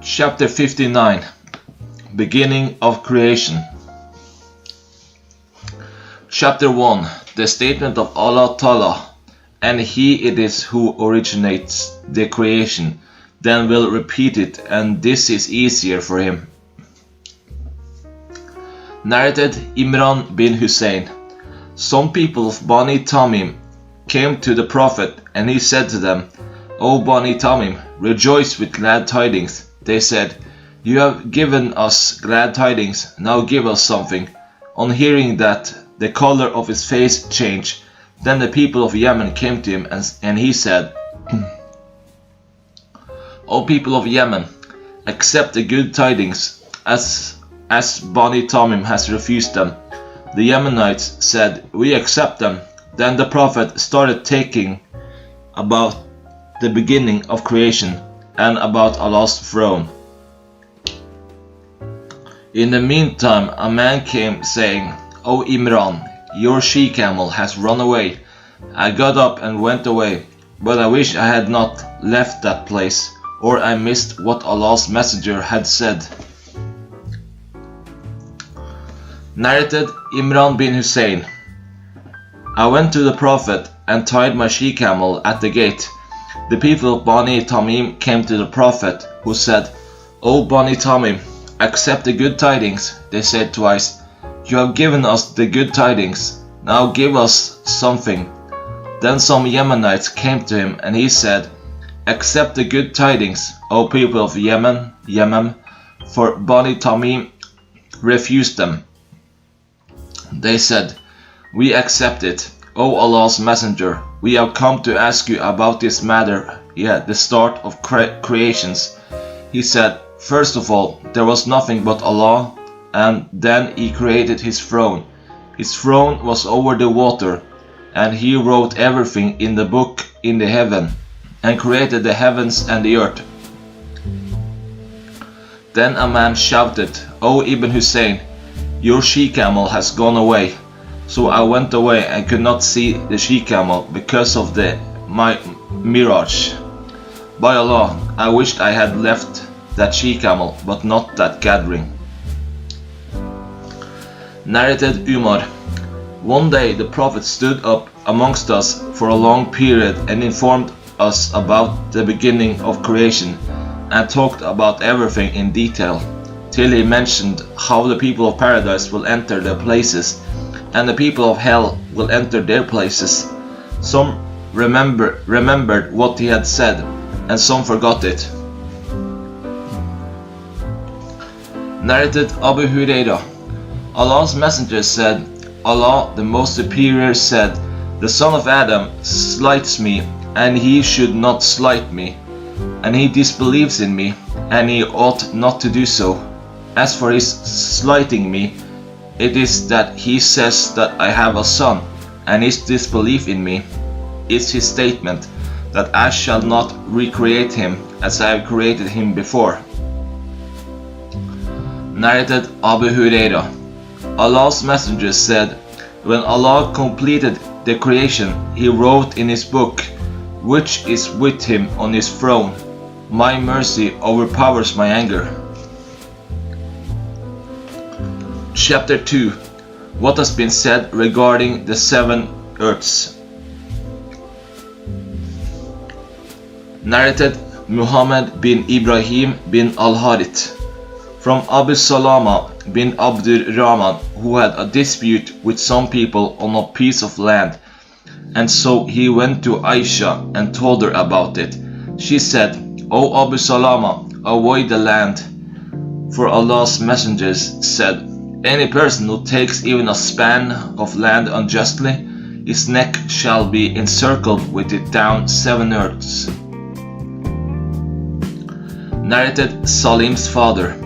Chapter 59. Beginning of Creation. Chapter 1. The statement of Allah Ta'ala, and He it is who originates the creation, then will repeat it, and this is easier for Him. Narrated Imran bin Hussein. Some people of Bani Tamim came to the Prophet, and he said to them, O Bani Tamim, rejoice with glad tidings. They said, You have given us glad tidings, now give us something. On hearing that, the color of his face changed. Then the people of Yemen came to him, and he said, O people of Yemen, accept the good tidings, as Bani Tamim has refused them. The Yemenites said, We accept them. Then the Prophet started talking about the beginning of creation and about Allah's throne. In the meantime, a man came saying, O Imran, your she-camel has run away. I got up and went away, but I wish I had not left that place, or I missed what Allah's messenger had said. Narrated Imran bin Hussein. I went to the Prophet and tied my she-camel at the gate. The people of Bani Tamim came to the Prophet, who said, O Bani Tamim, accept the good tidings. They said twice, You have given us the good tidings, now give us something. Then some Yemenites came to him, and he said, Accept the good tidings, O people of Yemen, for Bani Tamim refused them. They said, We accept it, O Allah's messenger. We have come to ask you about this matter, the start of creations. He said, First of all, there was nothing but Allah, and then He created His throne. His throne was over the water, and He wrote everything in the book in the heaven, and created the heavens and the earth. Then a man shouted, O Ibn Hussein, your she-camel has gone away. So I went away and could not see the she-camel because of my mirage. By Allah, I wished I had left that she-camel, but not that gathering. Narrated Umar. One day the Prophet stood up amongst us for a long period and informed us about the beginning of creation and talked about everything in detail, till he mentioned how the people of paradise will enter their places and the people of hell will enter their places. Some remembered what he had said, and some forgot it. Narrated Abu Hurairah. Allah's messenger said, Allah the most superior said, The son of Adam slights me, and he should not slight me, and he disbelieves in me, and he ought not to do so. As for his slighting me, it is that he says that I have a son, and his disbelief in me is his statement that I shall not recreate him as I have created him before. Narrated Abu Hurairah. Allah's messenger said, When Allah completed the creation, He wrote in His book, which is with Him on His throne, My mercy overpowers my anger. Chapter 2. What has been said regarding the 7 earths. Narrated Muhammad bin Ibrahim bin al-Harith. From Abu Salama bin Abdur Rahman, who had a dispute with some people on a piece of land, and so he went to Aisha and told her about it. She said, O Abu Salama, avoid the land. For Allah's messengers said, Any person who takes even a span of land unjustly, his neck shall be encircled with it down 7 earths. Narrated Salim's father.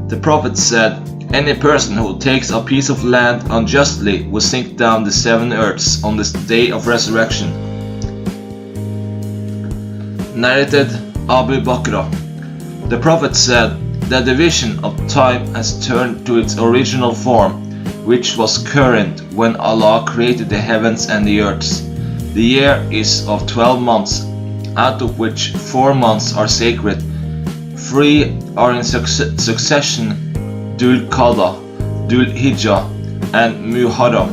The Prophet said, Any person who takes a piece of land unjustly will sink down the 7 earths on the day of resurrection. Narrated Abu Bakr. The Prophet said, The division of time has turned to its original form, which was current when Allah created the heavens and the earths. The year is of 12 months, out of which 4 months are sacred, 3 are in succession: Dhul Qa'dah, Dhul Hijjah, and Muharram,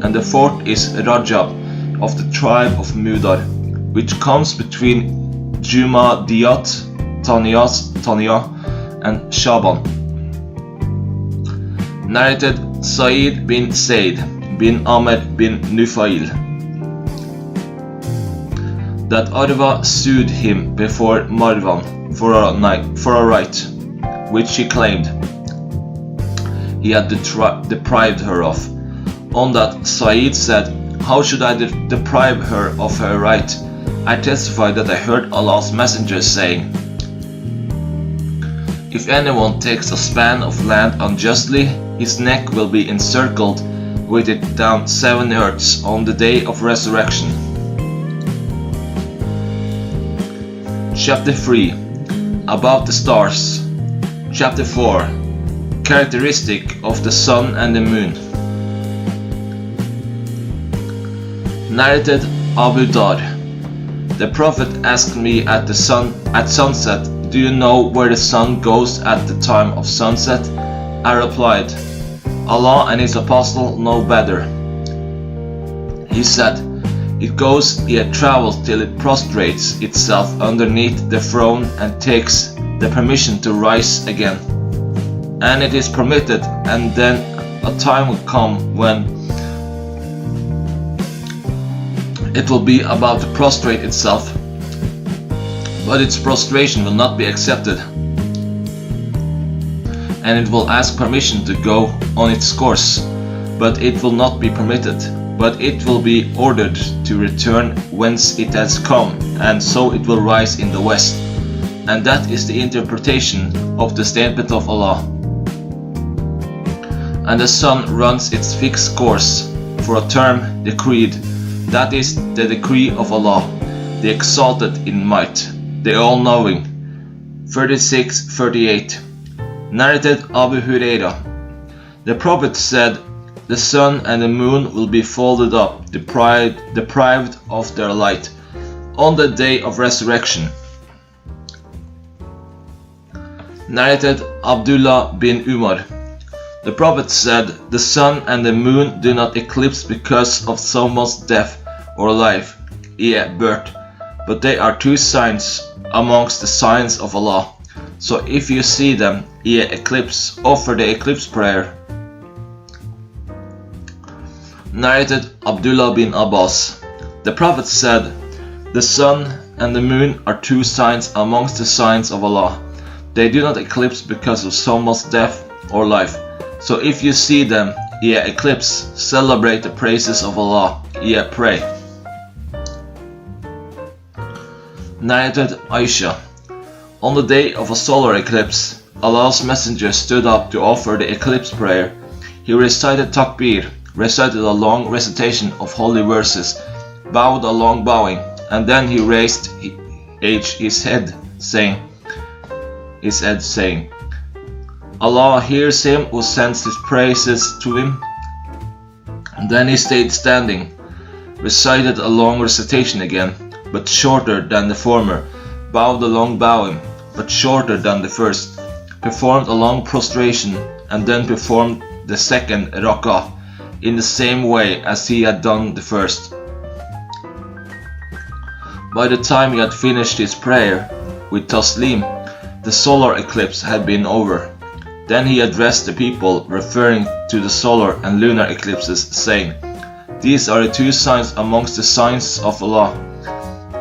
and the 4th is Rajab of the tribe of Mudar, which comes between Jumadiyat, Taniyah, and Shaban. Narrated Sa'id bin Zayd bin Amr bin Nufail, that Arwa sued him before Marwan for a right, which she claimed he had deprived her of. On that, Sa'id said, "How should I deprive her of her right? I testify that I heard Allah's messenger saying, if anyone takes a span of land unjustly, his neck will be encircled with it down 7 earths on the day of resurrection." Chapter 3. About the stars. Chapter 4. Characteristic of the sun and the moon. Narrated Abu Dar. The Prophet asked me at sunset, "Do you know where the sun goes at the time of sunset?" I replied, "Allah and His Apostle know better." He said, "It goes, yet travels till it prostrates itself underneath the throne and takes the permission to rise again. And it is permitted, and then a time will come when it will be about to prostrate itself, but its prostration will not be accepted, and it will ask permission to go on its course, but it will not be permitted, but it will be ordered to return whence it has come, and so it will rise in the west." And that is the interpretation of the statement of Allah. And the sun runs its fixed course for a term decreed. That is the decree of Allah, the exalted in might, the all-knowing. 36-38. Narrated Abu Huraira. The Prophet said, "The sun and the moon will be folded up, deprived of their light, on the day of resurrection." Narrated Abdullah bin Umar. The Prophet said, "The sun and the moon do not eclipse because of someone's death or life, birth, but they are 2 signs amongst the signs of Allah. So if you see them, eclipse, offer the eclipse prayer." Narrated Abdullah bin Abbas. The Prophet said, "The sun and the moon are 2 signs amongst the signs of Allah. They do not eclipse because of someone's death or life. So if you see them, eclipse, celebrate the praises of Allah, pray." Narrated Aisha. On the day of a solar eclipse, Allah's messenger stood up to offer the eclipse prayer. He recited takbir, recited a long recitation of holy verses, bowed a long bowing, and then he raised his head, saying, "Allah hears him who sends his praises to him." And then he stayed standing, recited a long recitation again, but shorter than the former, bowed a long bowing, but shorter than the first, performed a long prostration, and then performed the second rak'ah in the same way as he had done the first. By the time he had finished his prayer with taslim, the solar eclipse had been over. Then he addressed the people, referring to the solar and lunar eclipses, saying, "These are the 2 signs amongst the signs of Allah,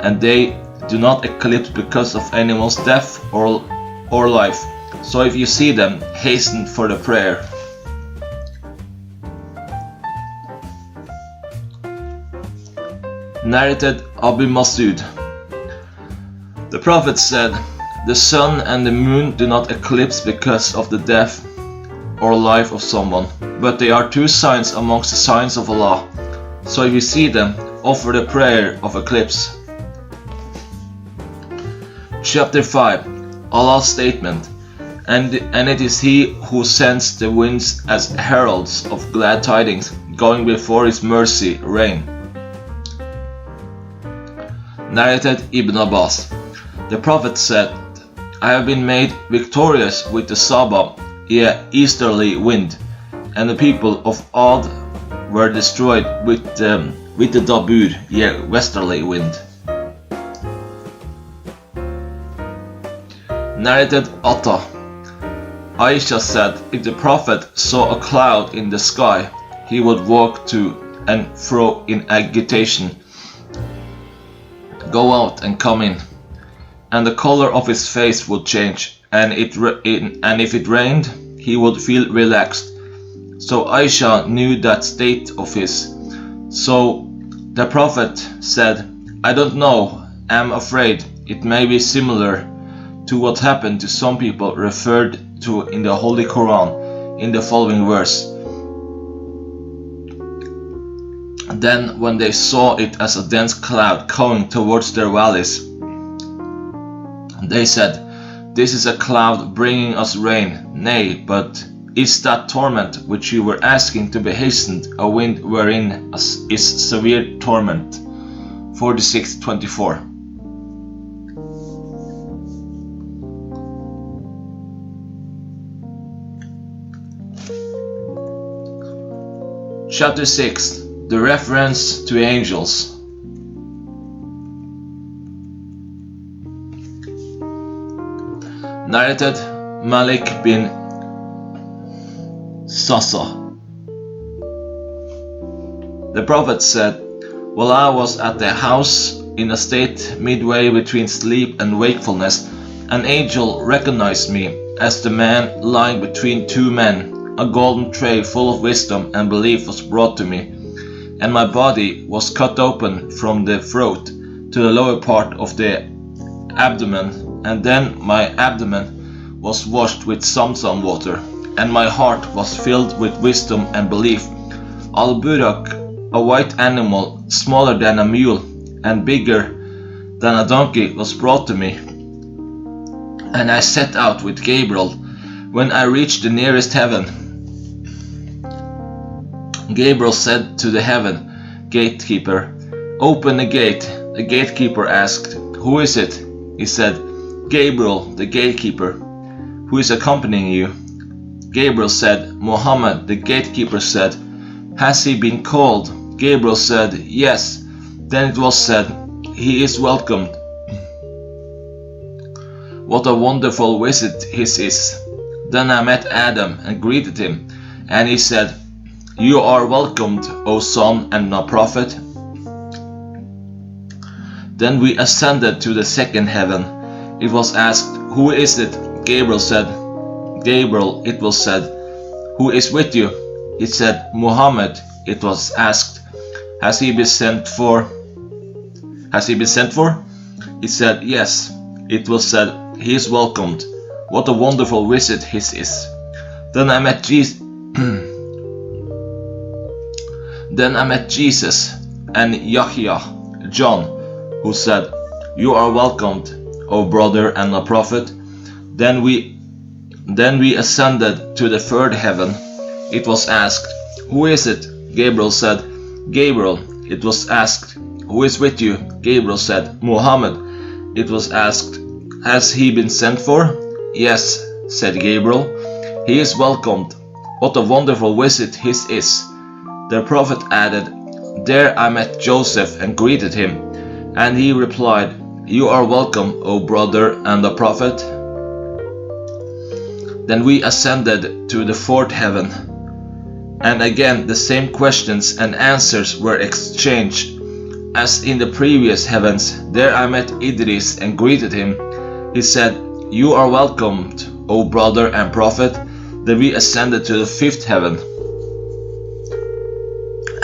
and they do not eclipse because of anyone's death or life. So if you see them, hasten for the prayer." Narrated Abu Masud. The Prophet said, "The sun and the moon do not eclipse because of the death or life of someone, but they are 2 signs amongst the signs of Allah. So if you see them, offer the prayer of eclipse." Chapter 5. Allah's statement. And it is He who sends the winds as heralds of glad tidings, going before His mercy rain. Narrated Ibn Abbas. The Prophet said, I have been made victorious with the Saba, easterly wind, and the people of Ad were destroyed with the Dabur, westerly wind. Narrated Atta. Aisha said, if the Prophet saw a cloud in the sky, he would walk to and fro in agitation, go out and come in, and the color of his face would change, and if it rained, he would feel relaxed. So Aisha knew that state of his. So the Prophet said, I don't know, I'm afraid it may be similar to what happened to some people referred to in the Holy Quran in the following verse. Then when they saw it as a dense cloud coming towards their valleys, they said, this is a cloud bringing us rain. Nay, but is that torment which you were asking to be hastened a wind wherein is severe torment? 46:24. Chapter 6. The reference to angels. Narrated Malik bin Sasa. The Prophet said, while I was at the house in a state midway between sleep and wakefulness, an angel recognized me as the man lying between two men. A golden tray full of wisdom and belief was brought to me, and my body was cut open from the throat to the lower part of the abdomen, and then my abdomen was washed with Zamzam water, and my heart was filled with wisdom and belief. Al-Burak, a white animal smaller than a mule and bigger than a donkey, was brought to me, and I set out with Gabriel. When I reached the nearest heaven, Gabriel said to the heaven gatekeeper, open the gate. The gatekeeper asked, who is it? He said, Gabriel, the gatekeeper. Who is accompanying you? Gabriel said, Muhammad. The gatekeeper said, has he been called? Gabriel said, yes. Then it was said, he is welcomed. What a wonderful visit his is. Then I met Adam and greeted him, and he said, you are welcomed, O son and a prophet. Then we ascended to the second heaven. It was asked, who is it? Gabriel said, Gabriel, it was said, who is with you? It said, Muhammad. It was asked, has he been sent for? Has he been sent for? It said, yes. It was said, he is welcomed. What a wonderful visit his is. Then I met Jesus. Then I met Jesus and Yahya, John, who said, you are welcomed, O brother and a prophet. Then we ascended to the third heaven. It was asked, who is it? Gabriel said, Gabriel. It was asked, who is with you? Gabriel said, Muhammad. It was asked, has he been sent for? Yes, said Gabriel. He is welcomed. What a wonderful visit his is. The Prophet added, there I met Joseph and greeted him, and he replied, you are welcome, O brother and the Prophet. Then we ascended to the fourth heaven, and again the same questions and answers were exchanged. As in the previous heavens, there I met Idris and greeted him. He said, you are welcomed, O brother and Prophet. Then we ascended to the fifth heaven,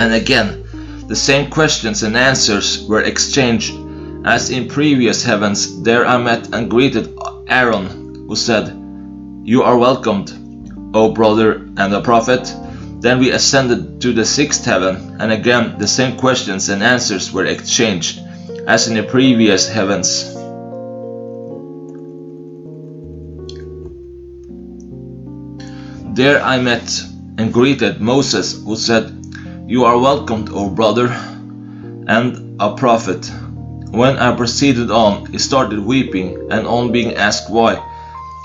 and again the same questions and answers were exchanged. As in previous heavens, there I met and greeted Aaron, who said, you are welcomed, O brother and the Prophet. Then we ascended to the sixth heaven, and again the same questions and answers were exchanged, as in the previous heavens. There I met and greeted Moses, who said, you are welcomed, O brother and a prophet. When I proceeded on, he started weeping, and on being asked why,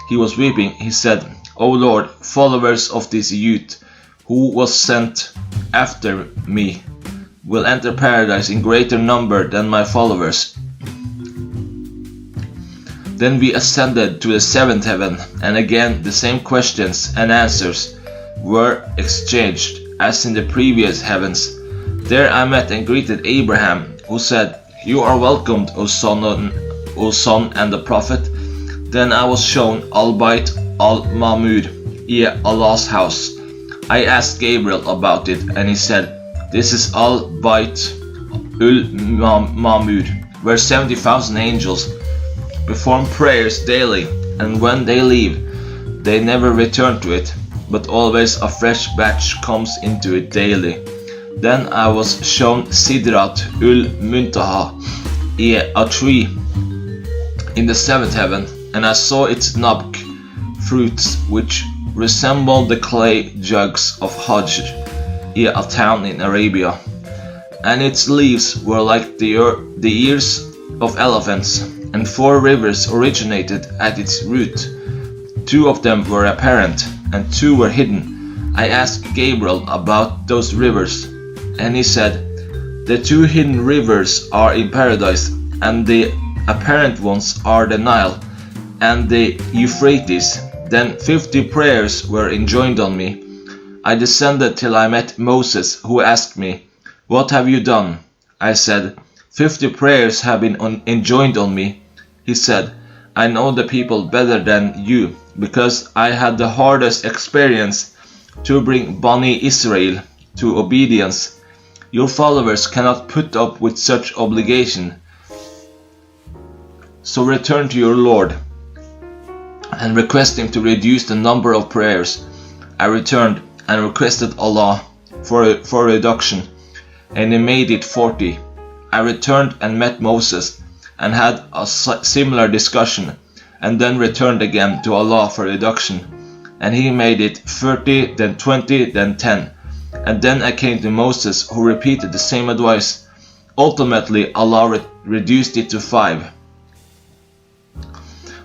he was weeping, he said, O Lord, followers of this youth who was sent after me will enter paradise in greater number than my followers. Then we ascended to the seventh heaven, and again the same questions and answers were exchanged as in the previous heavens. There I met and greeted Abraham, who said, You are welcomed, O son and the prophet. Then I was shown Al-Bayt al-Mahmud, Allah's house. I asked Gabriel about it, and he said, This is Al-Bayt al-Mahmud, where 70,000 angels perform prayers daily, and when they leave, they never return to it, but always a fresh batch comes into it daily. Then I was shown Sidrat ul-Muntaha, a tree in the seventh heaven, and I saw its nabk, fruits which resembled the clay jugs of Hajj, a town in Arabia, and its leaves were like the ears of elephants, and 4 rivers originated at its root. 2 of them were apparent, and 2 were hidden. I asked Gabriel about those rivers, and he said, The 2 hidden rivers are in paradise, and the apparent ones are the Nile and the Euphrates. Then 50 prayers were enjoined on me. I descended till I met Moses, who asked me, What have you done? I said, 50 prayers have been enjoined on me. He said, I know the people better than you, because I had the hardest experience to bring Bani Israel to obedience. Your followers cannot put up with such obligation. So return to your Lord and request him to reduce the number of prayers. I returned and requested Allah for a reduction, and he made it 40. I returned and met Moses and had a similar discussion, and then returned again to Allah for reduction, and he made it 30, then 20, then 10. And then I came to Moses, who repeated the same advice. Ultimately, Allah reduced it to 5.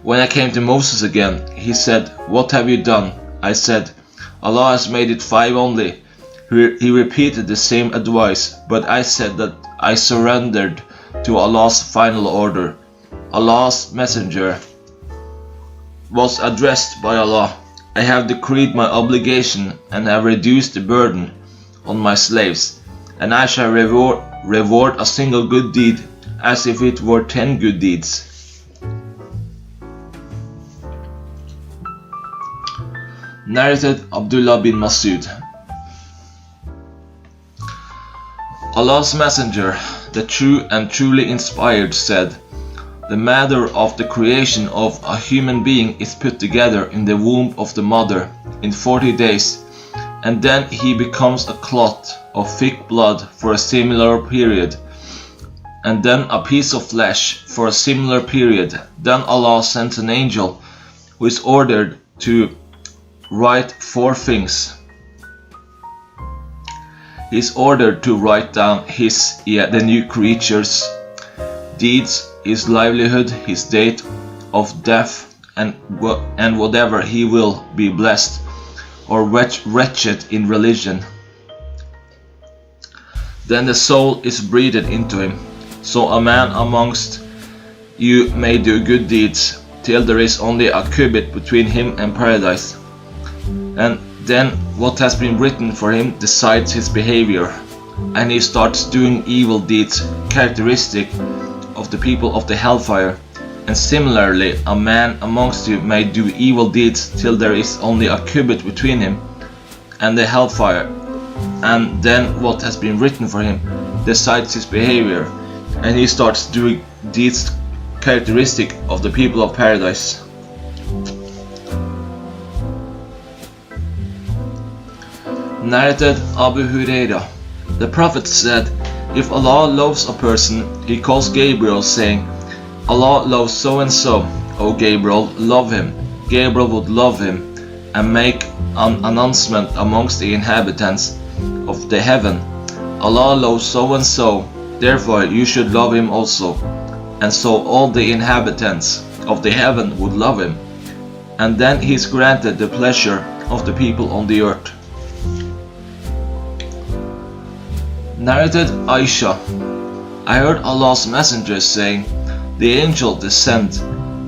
When I came to Moses again, he said, What have you done? I said, Allah has made it 5 only. He repeated the same advice, but I said that I surrendered to Allah's final order. Allah's messenger was addressed by Allah. I have decreed my obligation and have reduced the burden on my slaves, and I shall reward a single good deed as if it were 10 good deeds. Narrated Abdullah bin Masud. Allah's messenger, the true and truly inspired, said, The matter of the creation of a human being is put together in the womb of the mother in 40 days, and then he becomes a clot of thick blood for a similar period, and then a piece of flesh for a similar period. Then Allah sends an angel who is ordered to write 4 things. He is ordered to write down the new creature's deeds, his livelihood, his date of death, and whatever he will be blessed or wretched in religion. Then the soul is breathed into him, so a man amongst you may do good deeds till there is only a cubit between him and paradise. And then what has been written for him decides his behavior, and he starts doing evil deeds characteristic of the people of the hellfire. And similarly, a man amongst you may do evil deeds till there is only a cubit between him and the hellfire, and then what has been written for him decides his behavior, and he starts doing deeds characteristic of the people of paradise. Narrated Abu Huraira. The Prophet said, If Allah loves a person, he calls Gabriel, saying, Allah loves so and so, O Gabriel, love him. Gabriel would love him and make an announcement amongst the inhabitants of the heaven. Allah loves so and so, therefore you should love him also. And so all the inhabitants of the heaven would love him. and then he is granted the pleasure of the people on the earth. Narrated Aisha, I heard Allah's messenger saying, the angel descend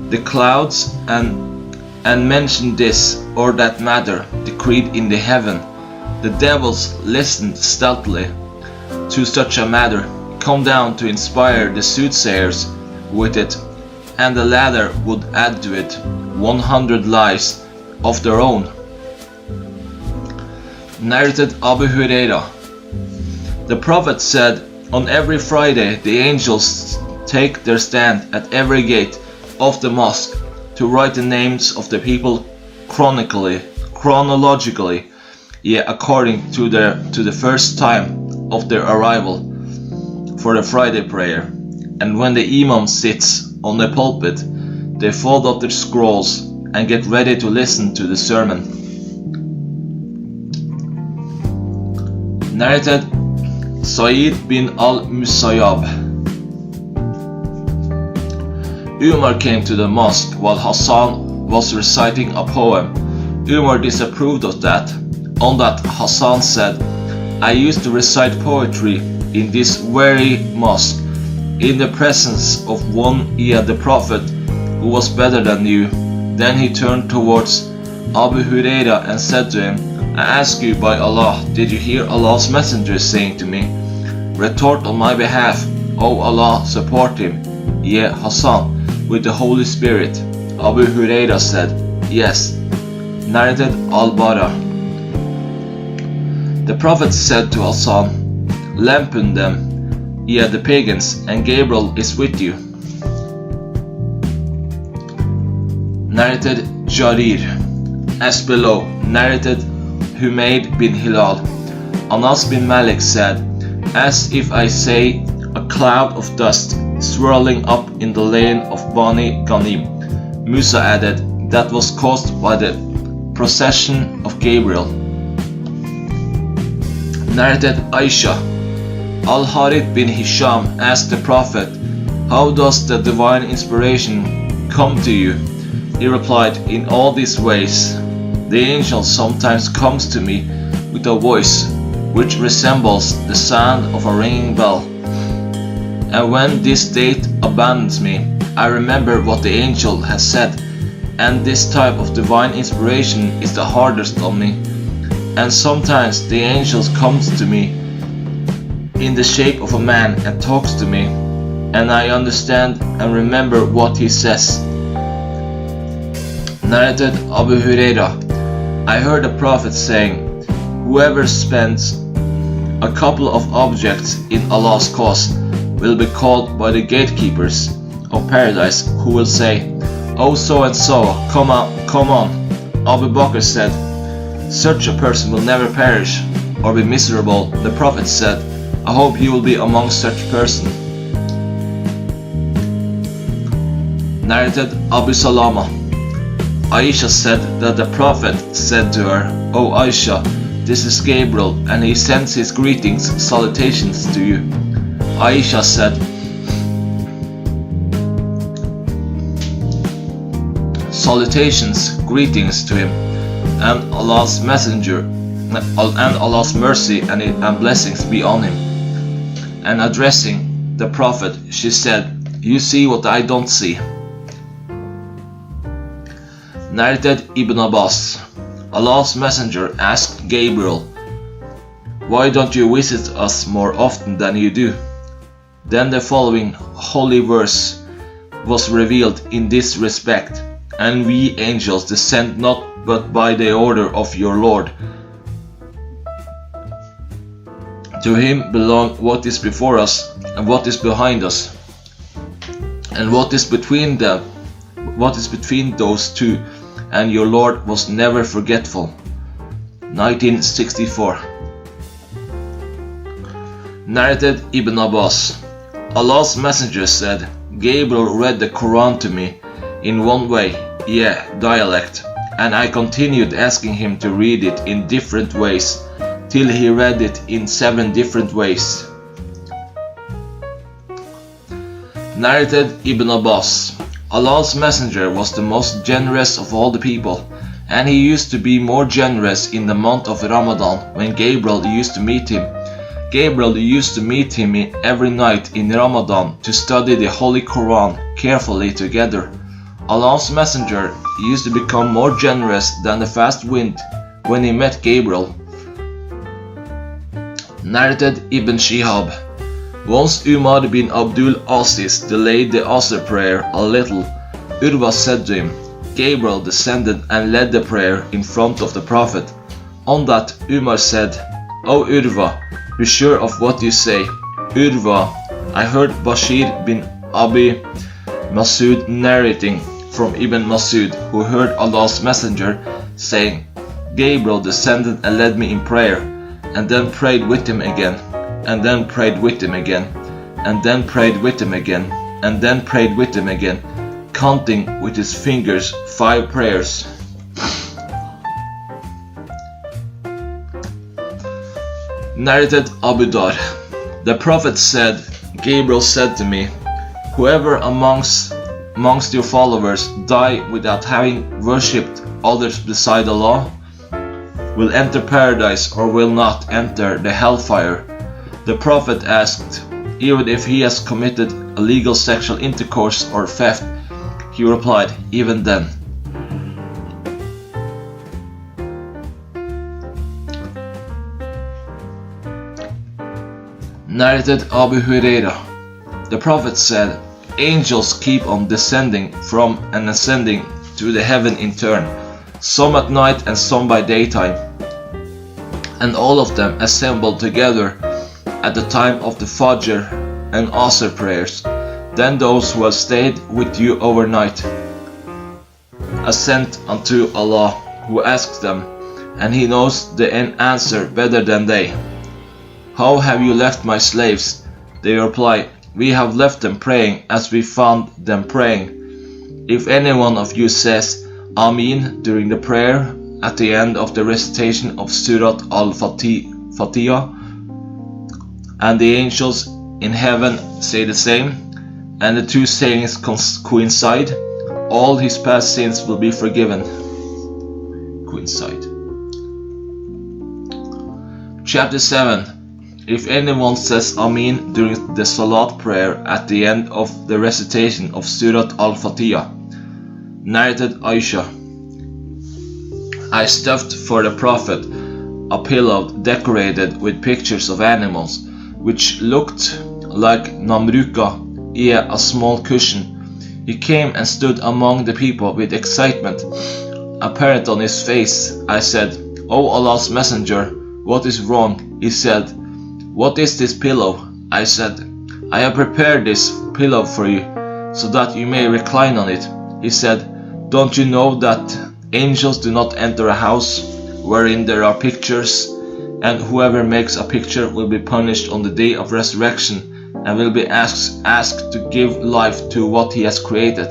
the clouds and mentioned this or that matter decreed in the heaven. The devils listened stealthily to such a matter, come down to inspire the soothsayers with it, and the latter would add to it 100 lies of their own. Narrated Abu Huraira, the Prophet said, on every Friday the angels take their stand at every gate of the mosque to write the names of the people chronologically, yet according to the first time of their arrival for the Friday prayer. And when the Imam sits on the pulpit, they fold up their scrolls and get ready to listen to the sermon. Narrated Sa'id bin al-Musayyab, Umar came to the mosque while Hassan was reciting a poem. Umar disapproved of that. On that, Hassan said, I used to recite poetry in this very mosque, in the presence of one, the Prophet, who was better than you. Then he turned towards Abu Huraira and said to him, I ask you by Allah, did you hear Allah's messenger saying to me, retort on my behalf, O Allah, support him, Hassan, with the Holy Spirit? Abu Huraira said, yes. Narrated Al-Bara, the Prophet said to Hassan, lampoon them, the pagans, and Gabriel is with you. Narrated Jarir, as below. Narrated Humayd bin Hilal, Anas bin Malik said, as if I say a cloud of dust swirling up in the lane of Bani Ghanim. Musa added, that was caused by the procession of Gabriel. Narrated Aisha, Al-Harith bin Hisham asked the Prophet, how does the divine inspiration come to you? He replied, in all these ways. The angel sometimes comes to me with a voice which resembles the sound of a ringing bell. And when this state abandons me, I remember what the angel has said, and this type of divine inspiration is the hardest on me. And sometimes the angel comes to me in the shape of a man and talks to me, and I understand and remember what he says. Narrated Abu Huraira, I heard the Prophet saying, whoever spends a couple of objects in Allah's cause will be called by the gatekeepers of paradise, who will say, oh so and so, come on. Abu Bakr said, such a person will never perish or be miserable. The Prophet said, I hope you will be among such person. Narrated Abu Salama, Aisha said that the Prophet said to her, O Aisha, this is Gabriel, and he sends his greetings, salutations to you. Aisha said, salutations, greetings to him, and Allah's messenger, and Allah's mercy and blessings be on him. And addressing the Prophet, she said, you see what I don't see. Narrated Ibn Abbas, Allah's messenger asked Gabriel, why don't you visit us more often than you do? Then the following holy verse was revealed in this respect, and we angels descend not but by the order of your Lord. To him belong what is before us and what is behind us, and what is between them, what is between those two, and your Lord was never forgetful. 1964. Narrated Ibn Abbas, Allah's messenger said, Gabriel read the Quran to me in one way, dialect, and I continued asking him to read it in different ways, till he read it in 7 different ways. Narrated Ibn Abbas, Allah's messenger was the most generous of all the people, and he used to be more generous in the month of Ramadan when Gabriel used to meet him. Gabriel used to meet him every night in Ramadan to study the Holy Quran carefully together. Allah's messenger used to become more generous than the fast wind when he met Gabriel. Narrated Ibn Shihab. Once Umar bin Abdul Aziz delayed the Asr prayer a little. Urwa said to him, Gabriel descended and led the prayer in front of the Prophet. On that, Umar said, O Urwa, be sure of what you say. Urwa, I heard Bashir bin Abi Masud narrating from Ibn Masud, who heard Allah's messenger saying, Gabriel descended and led me in prayer, and then prayed with him again, and then prayed with him again, and then prayed with him again, and then prayed with him again, counting with his fingers 5 prayers. Narrated Abu Dar. The Prophet said, Gabriel said to me, whoever amongst your followers die without having worshipped others beside Allah will enter paradise or will not enter the hellfire. The Prophet asked, even if he has committed illegal sexual intercourse or theft, he replied, even then. Narrated Abu Huraira. The Prophet said, angels keep on descending from and ascending to the heaven in turn, some at night and some by daytime, and all of them assemble together at the time of the Fajr and Asr prayers. Then those who have stayed with you overnight ascend unto Allah, who asks them, and He knows the answer better than they. How have you left my slaves? They reply, we have left them praying as we found them praying. If any one of you says Amin during the prayer at the end of the recitation of Surat al-Fatiha, and the angels in heaven say the same, and the two sayings coincide, all his past sins will be forgiven. Coincide. Chapter 7. If anyone says Amin during the Salat prayer at the end of the recitation of Surat al-Fatiha. Narrated Aisha. I stuffed for the Prophet a pillow decorated with pictures of animals, which looked like Namruka, a small cushion. He came and stood among the people with excitement apparent on his face. I said, O Allah's messenger, what is wrong? He said, what is this pillow? I said, I have prepared this pillow for you, so that you may recline on it. He said, don't you know that angels do not enter a house wherein there are pictures, and whoever makes a picture will be punished on the day of resurrection, and will be asked to give life to what he has created.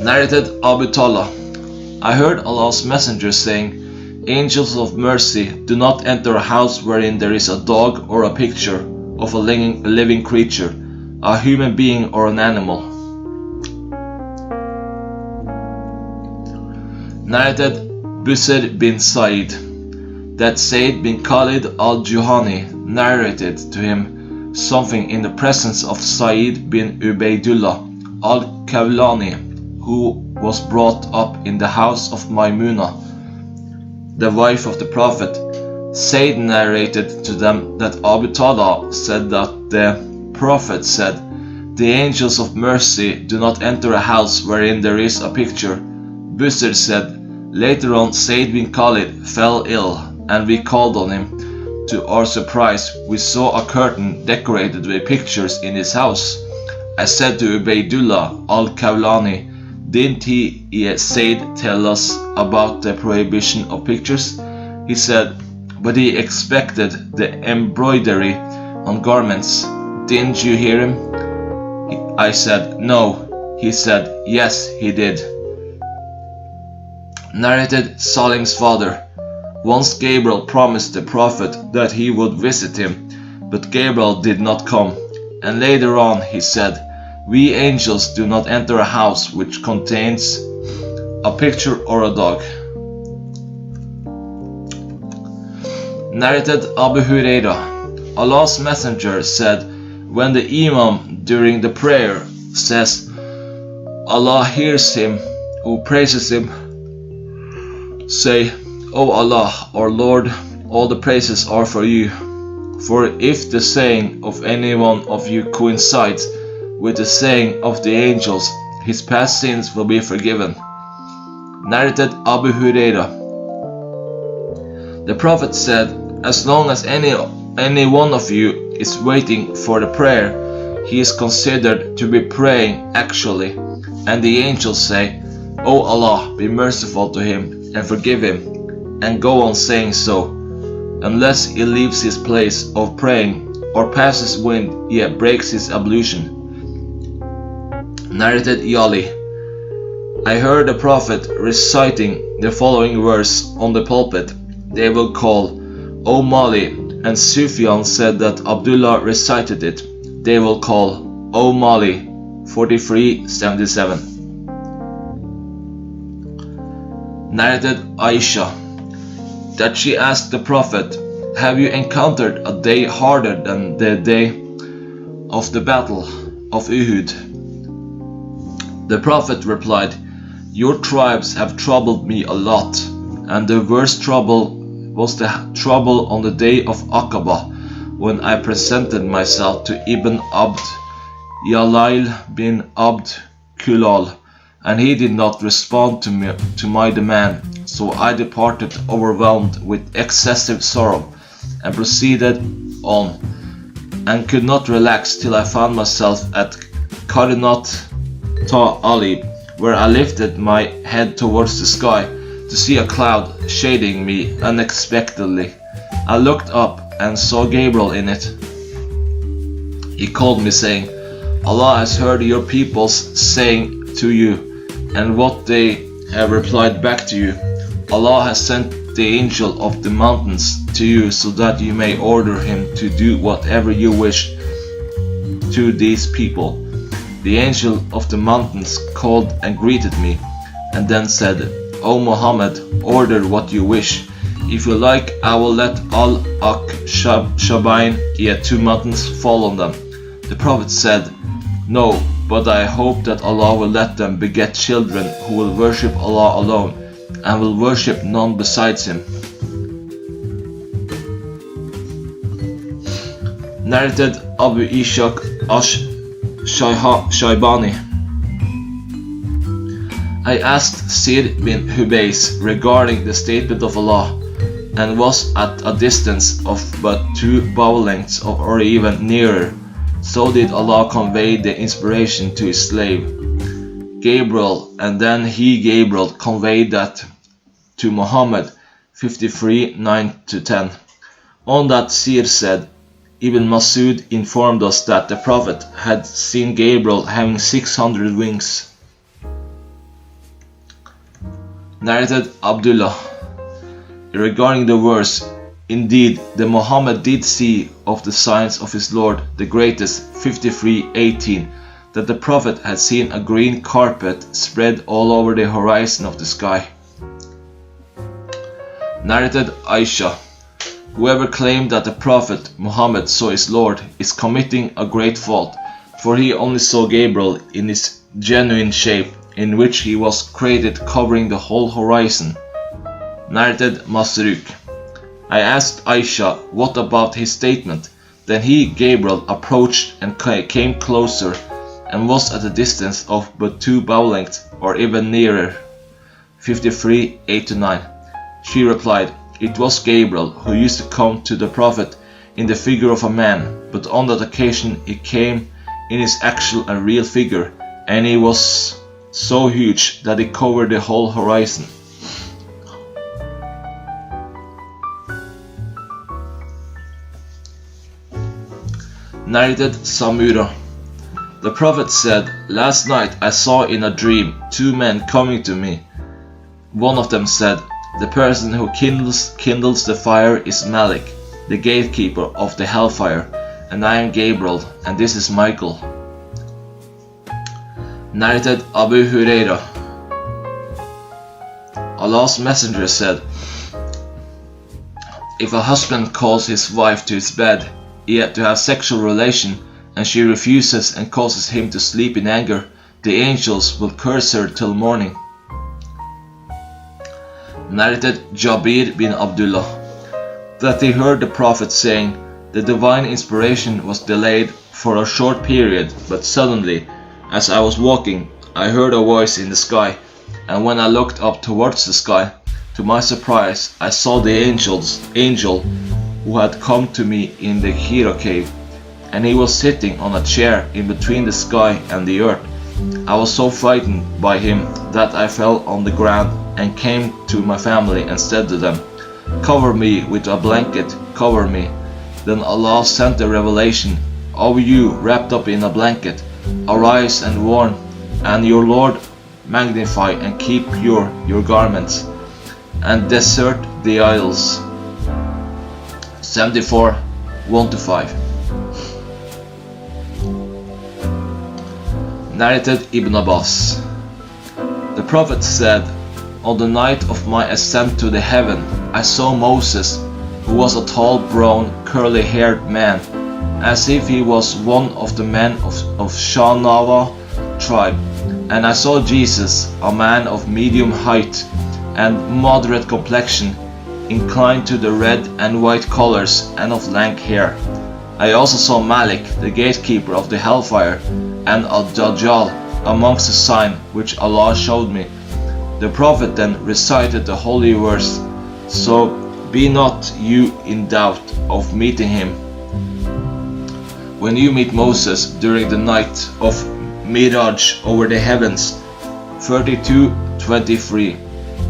Narrated Abu Talha. I heard Allah's messenger saying, angels of mercy do not enter a house wherein there is a dog or a picture of a living creature, a human being or an animal. Narrated Busr bin Said. That Said bin Khalid al-Juhani narrated to him something in the presence of Said bin Ubaydullah al-Kawlani, who was brought up in the house of Maimuna, the wife of the Prophet. Said narrated to them that Abu Talha said that the Prophet said, the angels of mercy do not enter a house wherein there is a picture. Busr said, later on Said bin Khalid fell ill, and we called on him. To our surprise, we saw a curtain decorated with pictures in his house. I said to Ubaydullah al-Kawlani, didn't Said tell us about the prohibition of pictures? He said, but he expected the embroidery on garments. Didn't you hear him? I said, no. He said, yes, he did. Narrated Salim's father. Once Gabriel promised the Prophet that he would visit him, but Gabriel did not come. And later on he said, We angels do not enter a house which contains a picture or a dog. Narrated Abu Huraira. Allah's Messenger said, when the Imam during the prayer says, Allah hears him who praises him, say, O Allah, our Lord, all the praises are for you. For if the saying of any one of you coincides with the saying of the angels, his past sins will be forgiven. Narrated Abu Huraira. The Prophet said, as long as any one of you is waiting for the prayer, he is considered to be praying actually, and the angels say, O Allah, be merciful to him and forgive him, and go on saying so, unless he leaves his place of praying or passes wind, yet breaks his ablution. Narrated Yali. I heard the Prophet reciting the following verse on the pulpit. They will call, O Mali, and Sufyan said that Abdullah recited it. They will call, O Mali, 43:77. Narrated Aisha, that she asked the Prophet, have you encountered a day harder than the day of the battle of Uhud? The Prophet replied, your tribes have troubled me a lot, and the worst trouble was the trouble on the day of Aqaba, when I presented myself to Ibn Abd Yalail bin Abd Kulal, and he did not respond to my demand, so I departed overwhelmed with excessive sorrow, and proceeded on, and could not relax till I found myself at Qarinat Ta'alib, where I lifted my head towards the sky to see a cloud shading me unexpectedly. I looked up and saw Gabriel in it. He called me saying, Allah has heard your people's saying to you, and what they have replied back to you. Allah has sent the angel of the mountains to you so that you may order him to do whatever you wish to these people. The angel of the mountains called and greeted me, and then said, O Muhammad, order what you wish. If you like, I will let Al-Shabain, yet 2 mountains, fall on them. The Prophet said, no, but I hope that Allah will let them beget children who will worship Allah alone, and will worship none besides him. Narrated Abu Ishaq Shaybani. I asked Sir bin Hubays regarding the statement of Allah, and was at a distance of but 2 bow lengths or even nearer. So did Allah convey the inspiration to his slave Gabriel, and then he, Gabriel, conveyed that to Muhammad. 53:9-10. On that Sir said, Ibn Masud informed us that the Prophet had seen Gabriel having 600 wings. Narrated Abdullah. Regarding the verse, indeed, the Muhammad did see of the signs of his Lord, the greatest, 53:18, that the Prophet had seen a green carpet spread all over the horizon of the sky. Narrated Aisha. Whoever claimed that the Prophet Muhammad saw his Lord is committing a great fault, for he only saw Gabriel in his genuine shape, in which he was created, covering the whole horizon. Narrated Masruq. I asked Aisha, what about his statement? Then he, Gabriel, approached and came closer, and was at a distance of but 2 bow lengths, or even nearer. 53:8-9. She replied, it was Gabriel, who used to come to the Prophet in the figure of a man, but on that occasion he came in his actual and real figure, and he was so huge that he covered the whole horizon. Narrated Samura. The Prophet said, last night I saw in a dream 2 men coming to me. One of them said, the person who kindles the fire is Malik, the gatekeeper of the hellfire, and I am Gabriel, and this is Michael. Narrated Abu Huraira. Allah's Messenger said, if a husband calls his wife to his bed, yet to have sexual relation, and she refuses and causes him to sleep in anger, the angels will curse her till morning. Narrated Jabir bin Abdullah, that he heard the Prophet saying, the divine inspiration was delayed for a short period, but suddenly, as I was walking, I heard a voice in the sky, and when I looked up towards the sky, to my surprise, I saw the angel who had come to me in the Hira cave, and he was sitting on a chair in between the sky and the earth. I was so frightened by him that I fell on the ground and came to my family and said to them, cover me with a blanket, cover me. Then Allah sent a revelation, O you wrapped up in a blanket, arise and warn, and your Lord magnify and keep pure your garments, and desert the idols. 74, 1-5. Narrated Ibn Abbas. The Prophet said, on the night of my ascent to the heaven, I saw Moses, who was a tall, brown, curly-haired man, as if he was one of the men of Shanawa tribe, and I saw Jesus, a man of medium height and moderate complexion, inclined to the red and white colors and of lank hair. I also saw Malik, the gatekeeper of the hellfire, and Ad-Dajjal amongst the sign which Allah showed me. The Prophet then recited the holy verse, so be not you in doubt of meeting him. When you meet Moses during the night of Miraj over the heavens. 32:23.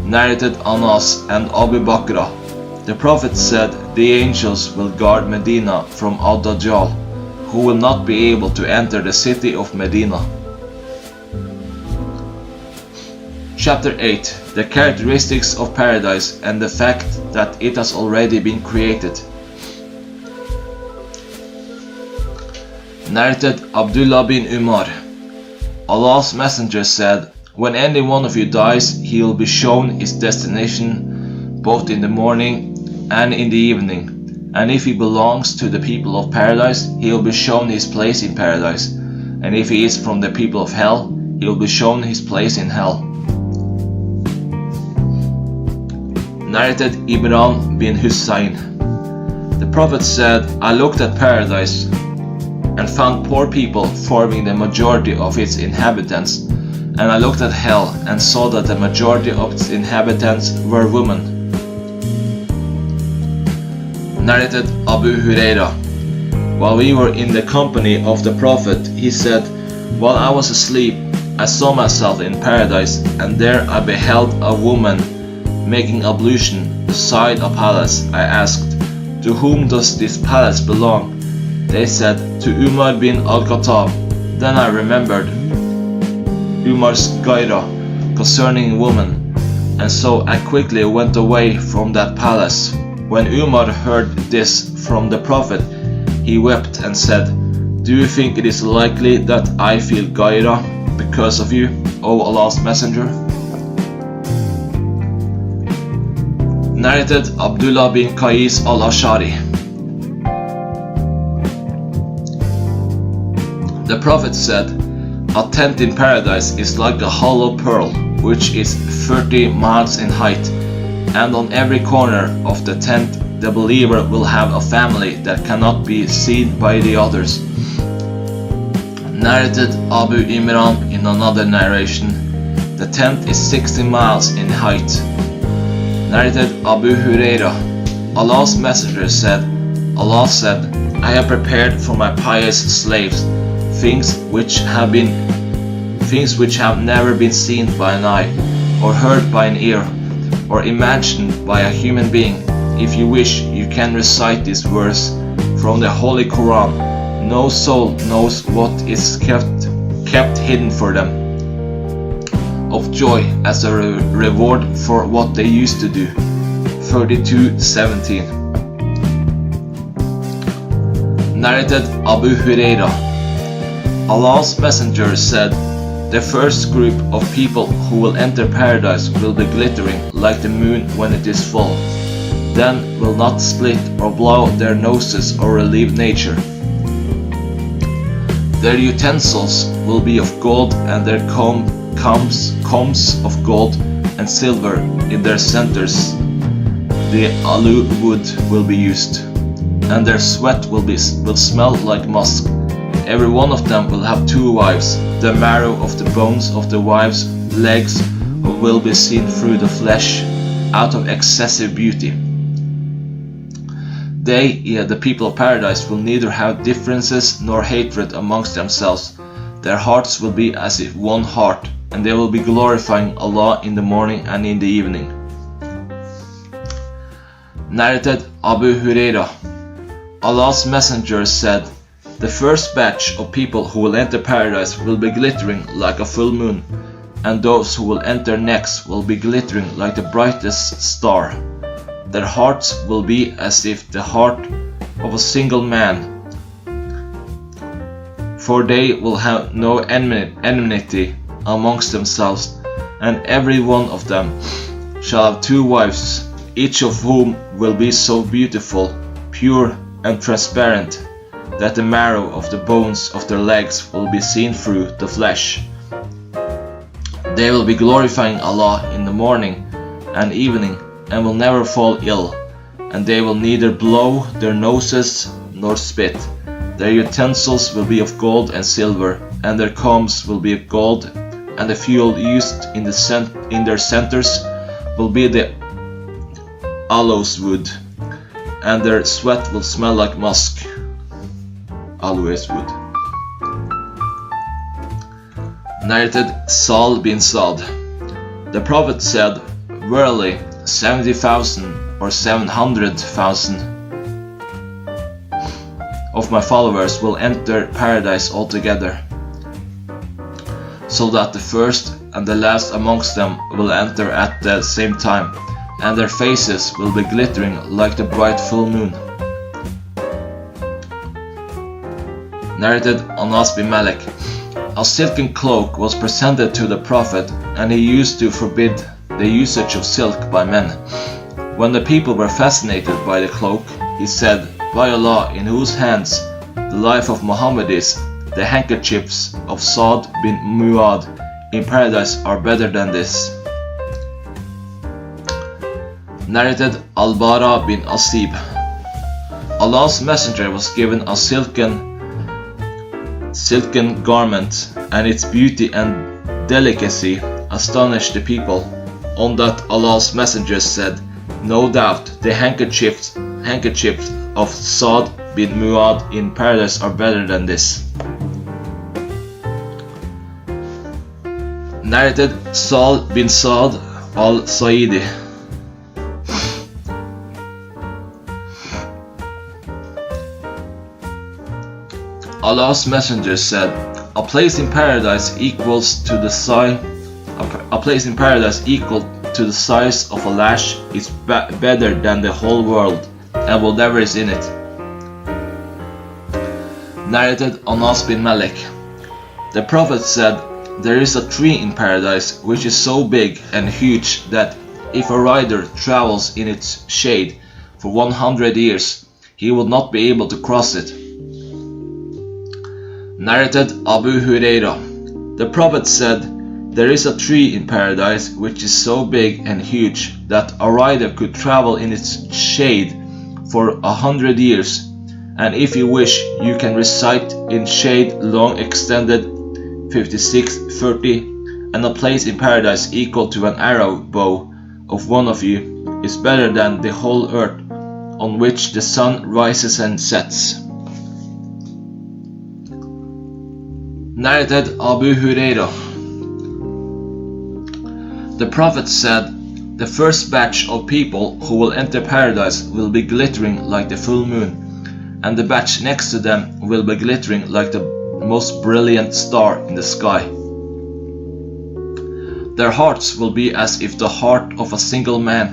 Narrated Anas and Abu Bakr. The Prophet said, the angels will guard Medina from Ad-Dajjal, who will not be able to enter the city of Medina. Chapter 8. The characteristics of paradise and the fact that it has already been created. Narrated Abdullah bin Umar. Allah's Messenger said, when any one of you dies, he will be shown his destination both in the morning and in the evening. And if he belongs to the people of paradise, he will be shown his place in paradise. And if he is from the people of hell, he will be shown his place in hell. Narrated Imran bin Hussein. The Prophet said, I looked at paradise and found poor people forming the majority of its inhabitants, and I looked at hell and saw that the majority of its inhabitants were women. Narrated Abu Huraira. While we were in the company of the Prophet, he said, while I was asleep, I saw myself in paradise, and there I beheld a woman making ablution beside a palace. I asked, to whom does this palace belong? They said, to Umar bin al-Khattab. Then I remembered Umar's gaira concerning woman, and so I quickly went away from that palace. When Umar heard this from the Prophet, he wept and said, do you think it is likely that I feel gaira because of you, O Allah's Messenger? Narrated Abdullah bin Qais al-Ashari. The Prophet said, a tent in paradise is like a hollow pearl, which is 30 miles in height, and on every corner of the tent the believer will have a family that cannot be seen by the others. Narrated Abu Imran in another narration, the tent is 60 miles in height. Narrated Abu Huraira. Allah's Messenger said, Allah said, I have prepared for my pious slaves things which have never been seen by an eye, or heard by an ear, or imagined by a human being. If you wish, you can recite this verse from the Holy Quran. No soul knows what is kept hidden for them of joy as a reward for what they used to do. 32:17. Narrated Abu Huraira. Allah's Messenger said, The first group of people who will enter paradise will be glittering like the moon when it is full. Then will not split or blow their noses or relieve nature. Their utensils will be of gold, and their combs of gold and silver in their centers. The aloe wood will be used, and their sweat will smell like musk. Every one of them will have 2 wives. The marrow of the bones of the wives' legs will be seen through the flesh, out of excessive beauty. They, the people of paradise, will neither have differences nor hatred amongst themselves. Their hearts will be as if one heart, and they will be glorifying Allah in the morning and in the evening. Narrated Abu Huraira. Allah's messenger said, "The first batch of people who will enter paradise will be glittering like a full moon, and those who will enter next will be glittering like the brightest star. Their hearts will be as if the heart of a single man, for they will have no enmity amongst themselves, and every one of them shall have 2 wives, each of whom will be so beautiful, pure and transparent, that the marrow of the bones of their legs will be seen through the flesh. They will be glorifying Allah in the morning and evening, and will never fall ill, and they will neither blow their noses nor spit. Their utensils will be of gold and silver, and their combs will be of gold, and the fuel used in their centers will be the aloes wood, and their sweat will smell like musk." Aloes wood. Narrated Sal bin Sa'd. The Prophet said, "Verily, 70,000 or 700,000 of my followers will enter paradise altogether, so that the first and the last amongst them will enter at the same time, and their faces will be glittering like the bright full moon." Narrated Anas bin Malik. A silken cloak was presented to the Prophet, and he used to forbid the usage of silk by men. When the people were fascinated by the cloak, he said, "By Allah, in whose hands the life of Muhammad is, the handkerchiefs of Sa'd bin Mu'adh in paradise are better than this." Narrated Al-Bara bin Asib. Allah's messenger was given a silken garment, and its beauty and delicacy astonished the people. On that Allah's messenger said, "No doubt the handkerchiefs of Sa'd bin Mu'adh in paradise are better than this." Narrated Sal bin Sa'd al-Sa'idi. Allah's messenger said, "A place in paradise equal to the size of a lash is better than the whole world and whatever is in it." Narrated Anas bin Malik. The Prophet said, "There is a tree in paradise which is so big and huge that if a rider travels in its shade for 100 years, he will not be able to cross it." Narrated Abu Huraira. The Prophet said, "There is a tree in paradise which is so big and huge that a rider could travel in its shade for 100 years, and if you wish, you can recite in shade long extended 56:30, and a place in paradise equal to an arrow bow of one of you is better than the whole earth on which the sun rises and sets." Narrated Abu Huraira. The Prophet said, "The first batch of people who will enter paradise will be glittering like the full moon, and the batch next to them will be glittering like the most brilliant star in the sky. Their hearts will be as if the heart of a single man,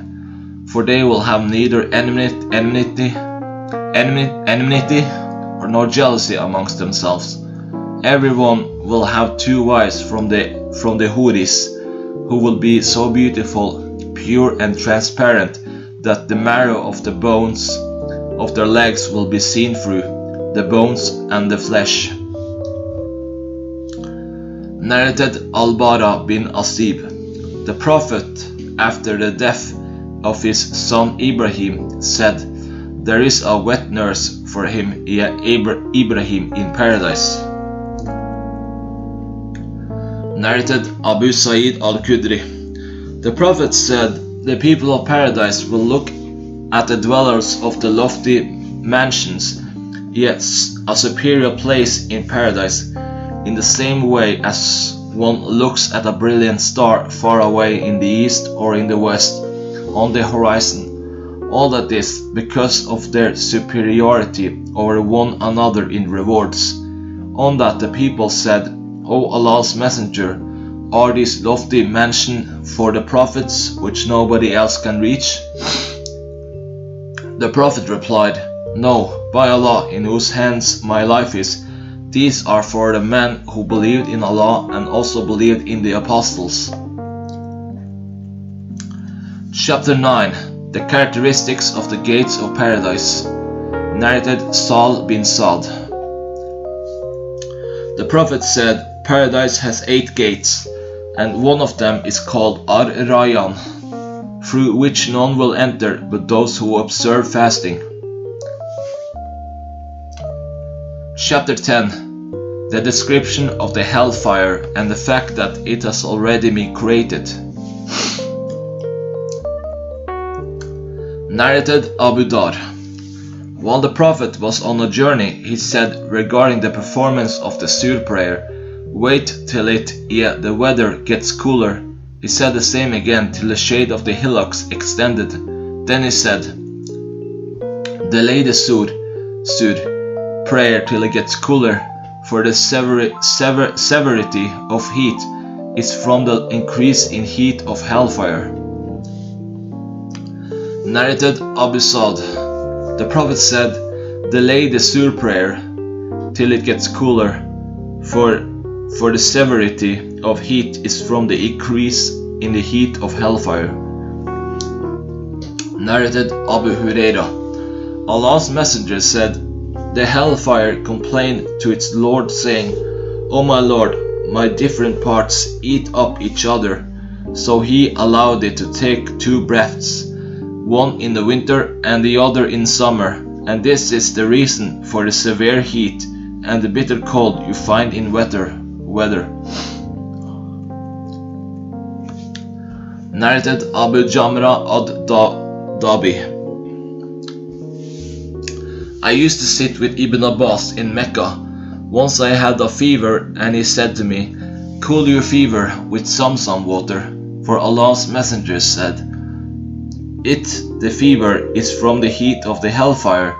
for they will have neither enmity or nor jealousy amongst themselves. everyone will have 2 wives from the Houris, who will be so beautiful, pure and transparent that the marrow of the bones of their legs will be seen through the bones and the flesh. Narrated Al-Bara bin Asib. The prophet, after the death of his son Ibrahim, said, "There is a wet nurse for him, Ibrahim, in paradise." Narrated Abu Sa'id al-Khudri. The prophet said, "The people of paradise will look at the dwellers of the lofty mansions, yes, a superior place in paradise, in the same way as one looks at a brilliant star far away in the east or in the west, on the horizon. All that is because of their superiority over one another in rewards." On that the people said, "O Allah's Messenger, are these lofty mansions for the prophets which nobody else can reach?" The prophet replied, "No, by Allah, in whose hands my life is, these are for the men who believed in Allah and also believed in the apostles." Chapter 9. The characteristics of the gates of paradise. Narrated Sal bin Sa'd. The prophet said, "Paradise has 8 gates, and one of them is called Ar-Rayyan, through which none will enter but those who observe fasting." Chapter 10. The description of the hellfire and the fact that it has already been created. Narrated Abu Dar. While the prophet was on a journey, he said regarding the performance of the Sur prayer, "Wait till the weather gets cooler." He said the same again till the shade of the hillocks extended. Then he said, "Delay the Sur prayer till it gets cooler, for the severity of heat is from the increase in heat of hellfire." Narrated Abu Sa'd. The prophet said, "Delay the Sur prayer till it gets cooler, for the severity of heat is from the increase in the heat of hellfire." Narrated Abu Huraira. Allah's Messenger said, "The hellfire complained to its Lord, saying, 'O my Lord, my different parts eat up each other.' So he allowed it to take 2 breaths, one in the winter and the other in summer, and this is the reason for the severe heat and the bitter cold you find in weather. Narrated Abu Jamra ad-Dabi. I used to sit with Ibn Abbas in Mecca. Once I had a fever, and he said to me, "Cool your fever with Zamzam water, for Allah's Messenger said, the fever is from the heat of the hellfire,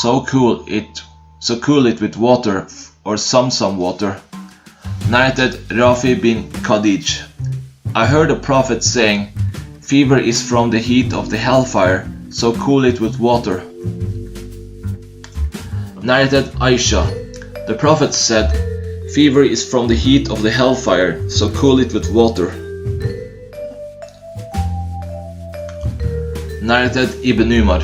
so cool it with water or Zamzam water." Narrated Rafi bin Khadij. I heard a prophet saying, "Fever is from the heat of the hellfire, so cool it with water." Narrated Aisha. The prophet said, "Fever is from the heat of the hellfire, so cool it with water." Narrated Ibn Umar.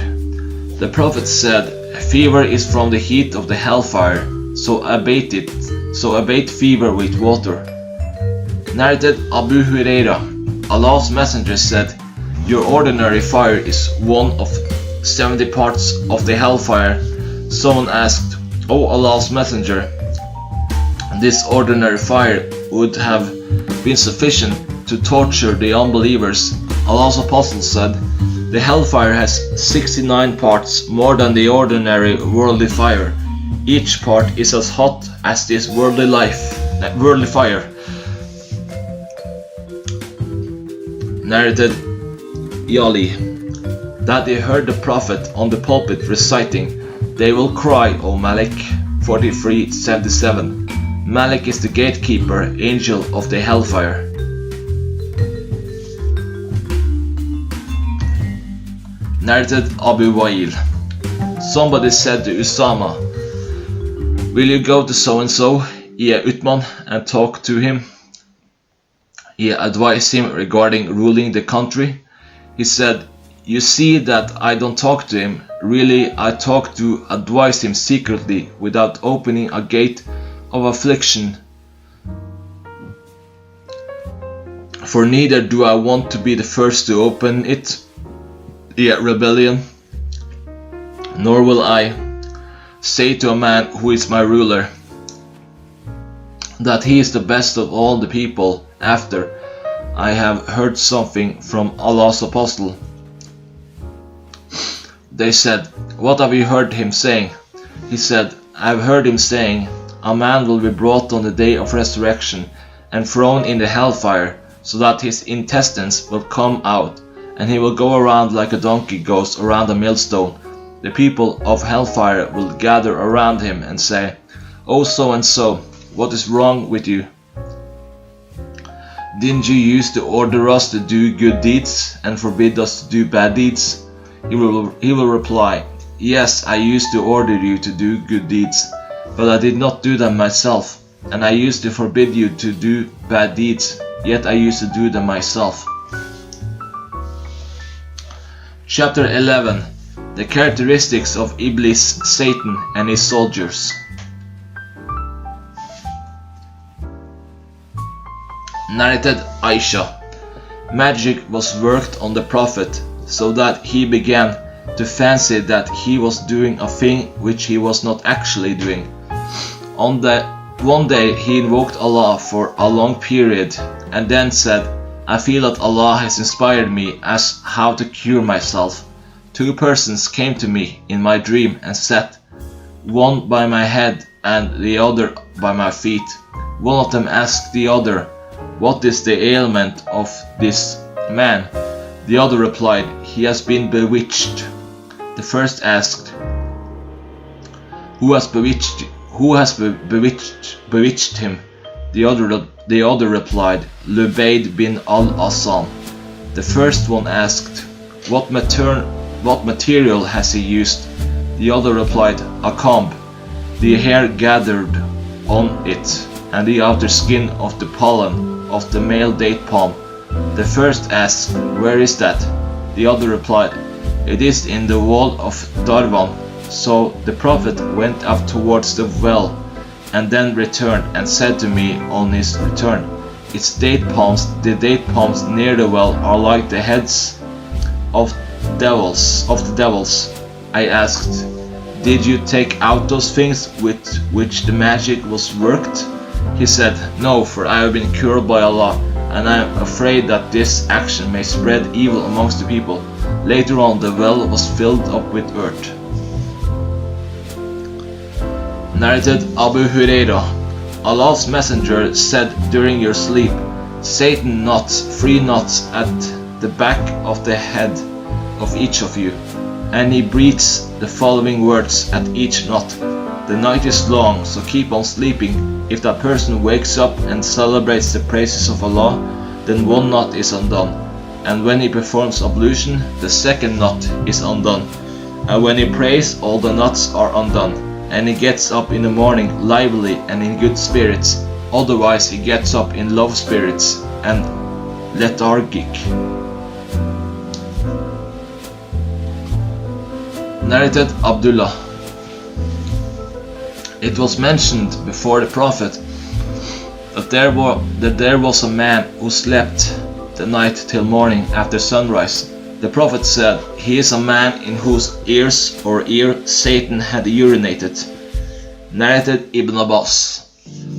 The prophet said, "Fever is from the heat of the hellfire, so abate fever with water." Narrated Abu Huraira. Allah's Messenger said, "Your ordinary fire is one of 70 parts of the hellfire." Someone asked, "O Allah's Messenger, this ordinary fire would have been sufficient to torture the unbelievers?" Allah's Apostle said, "The hellfire has 69 parts more than the ordinary worldly fire. Each part is as hot as this worldly fire." Narrated Yali. That they heard the prophet on the pulpit reciting, "They will cry, O Malik." 43:77. Malik is the gatekeeper, angel of the hellfire. Narrated Abu Wa'il. Somebody said to Usama, "Will you go to so and so?" Utman and talked to him. He advised him regarding ruling the country. He said, "You see that I don't talk to him. Really, I talk to advise him secretly without opening a gate of affliction. For neither do I want to be the first to open it, rebellion, nor will I say to a man who is my ruler that he is the best of all the people after I have heard something from Allah's apostle." They said, "What have you heard him saying?" He said, "I have heard him saying, a man will be brought on the day of resurrection and thrown in the hellfire, so that his intestines will come out, and he will go around like a donkey goes around a millstone. The people of hellfire will gather around him and say, 'Oh, so and so, what is wrong with you? Didn't you used to order us to do good deeds and forbid us to do bad deeds?' He will reply, 'Yes, I used to order you to do good deeds, but I did not do them myself, and I used to forbid you to do bad deeds, yet I used to do them myself.'" Chapter 11. The characteristics of Iblis, Satan, and his soldiers. Narrated Aisha. Magic was worked on the Prophet, so that he began to fancy that he was doing a thing which he was not actually doing. One day he invoked Allah for a long period and then said, "I feel that Allah has inspired me as how to cure myself. 2 persons came to me in my dream and sat, one by my head and the other by my feet. One of them asked the other, 'What is the ailment of this man?' The other replied, 'He has been bewitched.' The first asked, 'Who has bewitched him?' The other replied, 'Lubayd bin al-Asam.' The first one asked, 'What material has he used?' The other replied, 'A comb, the hair gathered on it, and the outer skin of the pollen of the male date palm.' The first asked, 'Where is that?' The other replied, 'It is in the wall of Darwan.' So the Prophet went up towards the well, and then returned and said to me on his return, 'The date palms near the well are like the heads of the devils.' I asked, 'Did you take out those things with which the magic was worked?' He said, 'No, for I have been cured by Allah, and I am afraid that this action may spread evil amongst the people.' Later on the well was filled up with earth. Narrated Abu Huraira. Allah's Messenger said during your sleep, "Satan knots 3 knots at the back of the head of each of you, and he breathes the following words at each knot. The night is long, so keep on sleeping. If that person wakes up and celebrates the praises of Allah, then 1 knot is undone. And when he performs ablution, the 2nd knot is undone. And when he prays, all the knots are undone. And he gets up in the morning lively and in good spirits. Otherwise he gets up in low spirits and lethargic." Narrated Abdullah. It was mentioned before the Prophet that there was a man who slept the night till morning after sunrise. The Prophet said, "He is a man in whose ears or ear Satan had urinated." Narrated Ibn Abbas.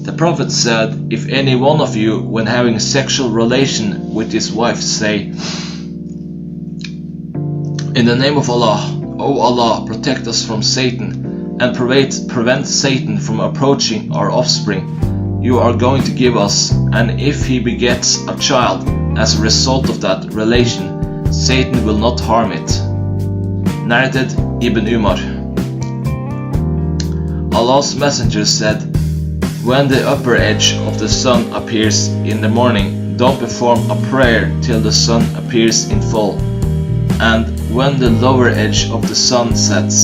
The Prophet said, "If any one of you, when having sexual relation with his wife, say, 'In the name of Allah, O Allah, protect us from Satan, and prevent Satan from approaching our offspring you are going to give us, and if he begets a child as a result of that relation, Satan will not harm it." Narrated Ibn Umar. Allah's Messenger said, "When the upper edge of the sun appears in the morning, don't perform a prayer till the sun appears in full. And when the lower edge of the sun sets,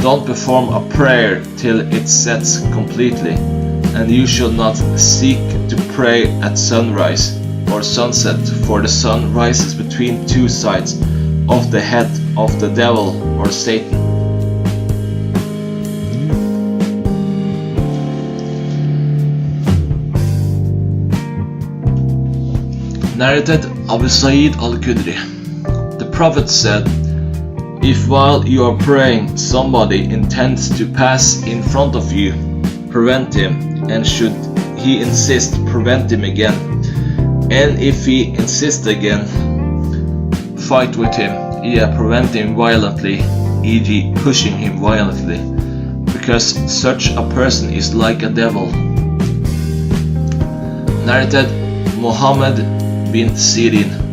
don't perform a prayer till it sets completely. and you shall not seek to pray at sunrise or sunset, for the sun rises between two sides of the head of the devil or Satan. Narrated Abu Sa'id al-Khudri. The Prophet said, if while you are praying somebody intends to pass in front of you, prevent him, and should he insist, prevent him again, and if he insists again, fight with him, prevent him violently, e.g. pushing him violently, because such a person is like a devil. Narrated Muhammad bin Sirin.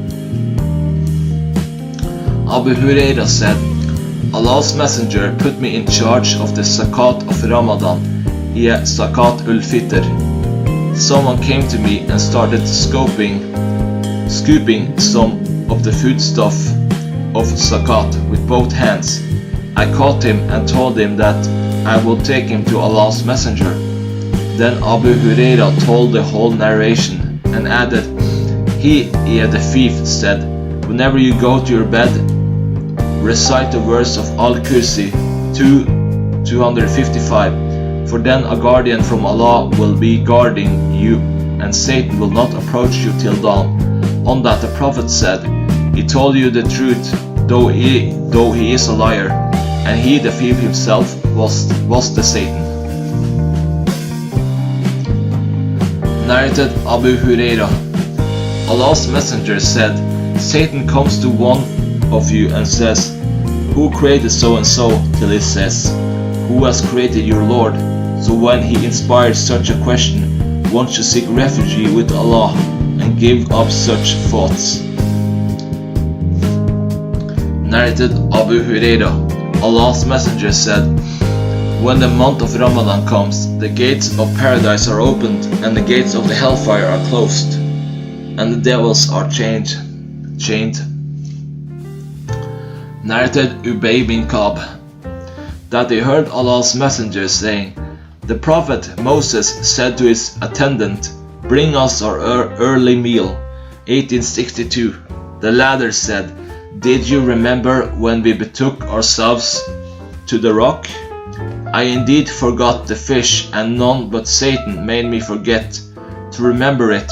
Abu Huraira said, Allah's Messenger put me in charge of the zakat of Ramadan, zakat ul-fitr. Someone came to me and started scooping some of the foodstuff of zakat with both hands. I caught him and told him that I will take him to Allah's Messenger. Then Abu Huraira told the whole narration and added, he, the thief, said, whenever you go to your bed, recite the verse of Al-Kursi 255, for then a guardian from Allah will be guarding you, and Satan will not approach you till dawn. On that the Prophet said, he told you the truth, though he is a liar, and he, the thief himself, was the Satan. Narrated Abu Huraira. Allah's Messenger said, Satan comes to one of you and says, who created so and so, till he says, who has created your Lord? So when he inspires such a question, one should seek refuge with Allah and give up such thoughts. Narrated Abu Huraira. Allah's Messenger said, when the month of Ramadan comes, the gates of paradise are opened and the gates of the hellfire are closed, and the devils are chained. Narrated Ubay bin Ka'b, that he heard Allah's Messenger saying, the Prophet Moses said to his attendant, bring us our early meal. 1862. The latter said, did you remember when we betook ourselves to the rock? I indeed forgot the fish, and none but Satan made me forget to remember it.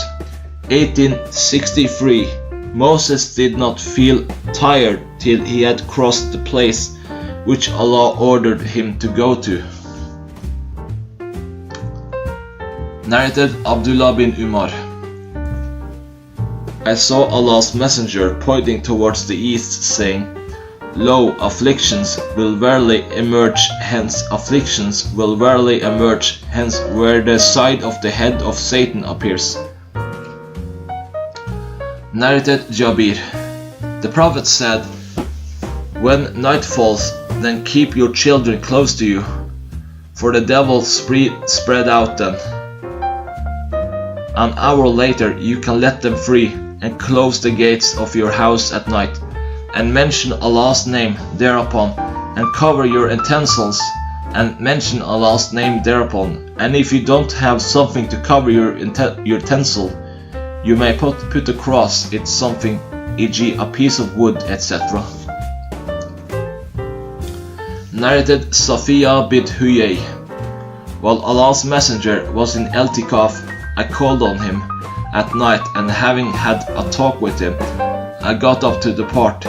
1863. Moses did not feel tired till he had crossed the place which Allah ordered him to go to. Narrated Abdullah bin Umar. I saw Allah's Messenger pointing towards the east, saying, lo, afflictions will verily emerge, hence where the side of the head of Satan appears. Narrated Jabir. The Prophet said, when night falls, then keep your children close to you, for the devil spread out then. An hour later you can let them free and close the gates of your house at night, and mention Allah's name thereupon, and cover your utensils and mention Allah's name thereupon. And if you don't have something to cover your utensil, you may put across it something, e.g. a piece of wood, etc. Narrated Safiya bint Huyay. While Allah's Messenger was in I'tikaf, I called on him at night, and having had a talk with him, I got up to depart.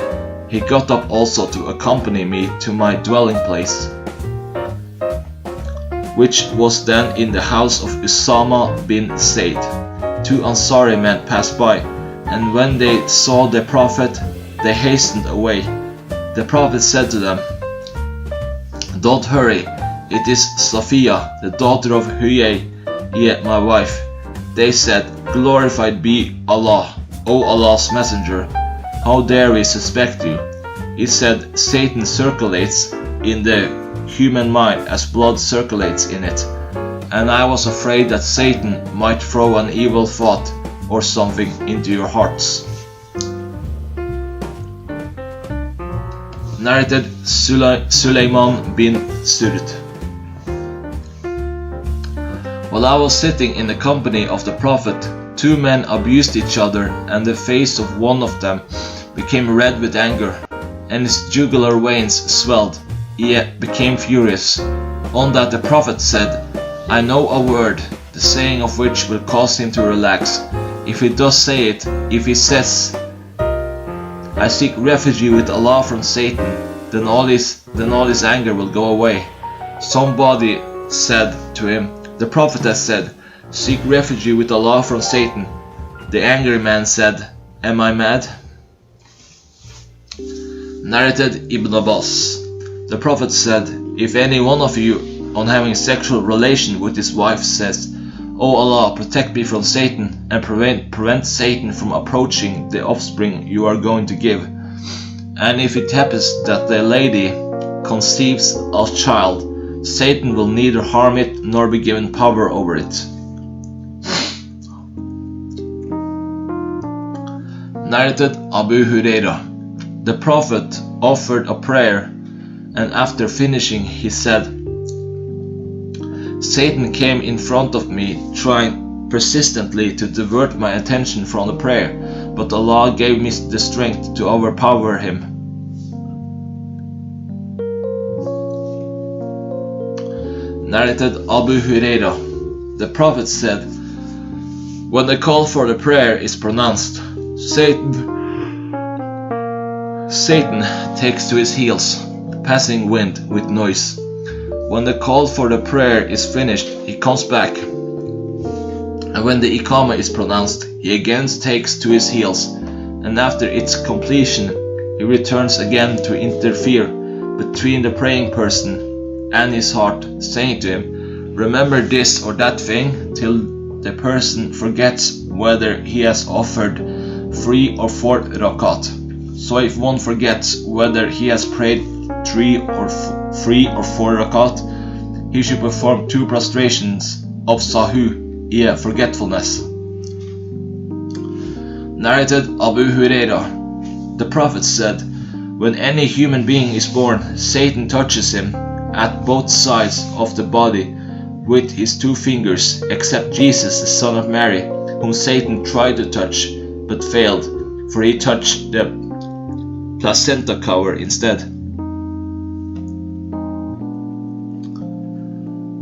He got up also to accompany me to my dwelling place, which was then in the house of Usama bin Zayd. Two Ansari men passed by, and when they saw the Prophet, they hastened away. The Prophet said to them, don't hurry, it is Safiya, the daughter of Huyay, my wife. They said, glorified be Allah, O Allah's Messenger, how dare we suspect you? He said, Satan circulates in the human mind as blood circulates in it, and I was afraid that Satan might throw an evil thought or something into your hearts. Narrated Sulaiman bin Surd. While While I was sitting in the company of the prophet, 2 men abused each other, and the face of one of them became red with anger, and his jugular veins swelled. He became furious. On that the prophet said, I know a word, the saying of which will cause him to relax. If he does say it, if he says, I seek refuge with Allah from Satan, then all his anger will go away. Somebody said to him, the prophet has said, seek refuge with Allah from Satan. The angry man said, am I mad? Narrated Ibn Abbas. The prophet said, if any one of you on having sexual relation with his wife says, O Allah, protect me from Satan and prevent Satan from approaching the offspring you are going to give. And if it happens that the lady conceives a child, Satan will neither harm it nor be given power over it. Narrated Abu Huraira. The Prophet offered a prayer, and after finishing he said, Satan came in front of me, trying persistently to divert my attention from the prayer, but Allah gave me the strength to overpower him. Narrated Abu Huraira. The Prophet said, when the call for the prayer is pronounced, Satan takes to his heels, passing wind with noise. When the call for the prayer is finished, he comes back. And when the Iqamah is pronounced, he again takes to his heels, and after its completion, he returns again to interfere between the praying person and his heart, saying to him, remember this or that thing, till the person forgets whether he has offered 3 or 4 rakat. So if one forgets whether he has prayed 3 or 4 rakat, he should perform 2 prostrations of Sahih, forgetfulness. Narrated Abu Huraira. The Prophet said, when any human being is born, Satan touches him at both sides of the body with his 2 fingers, except Jesus, the son of Mary, whom Satan tried to touch but failed, for he touched the placenta cover instead.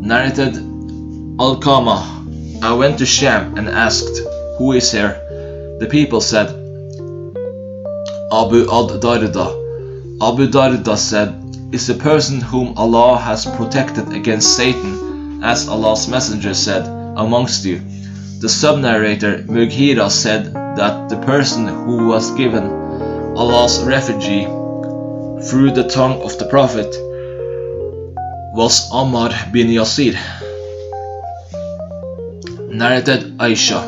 Narrated Al-Qamah. I went to Sham and asked, who is here? The people said, Abu Darda. Abu Darda said, is the person whom Allah has protected against Satan, as Allah's messenger said, amongst you. The sub-narrator Mughira said that the person who was given Allah's refuge through the tongue of the Prophet was Ammar bin Yasir. Narrated Aisha.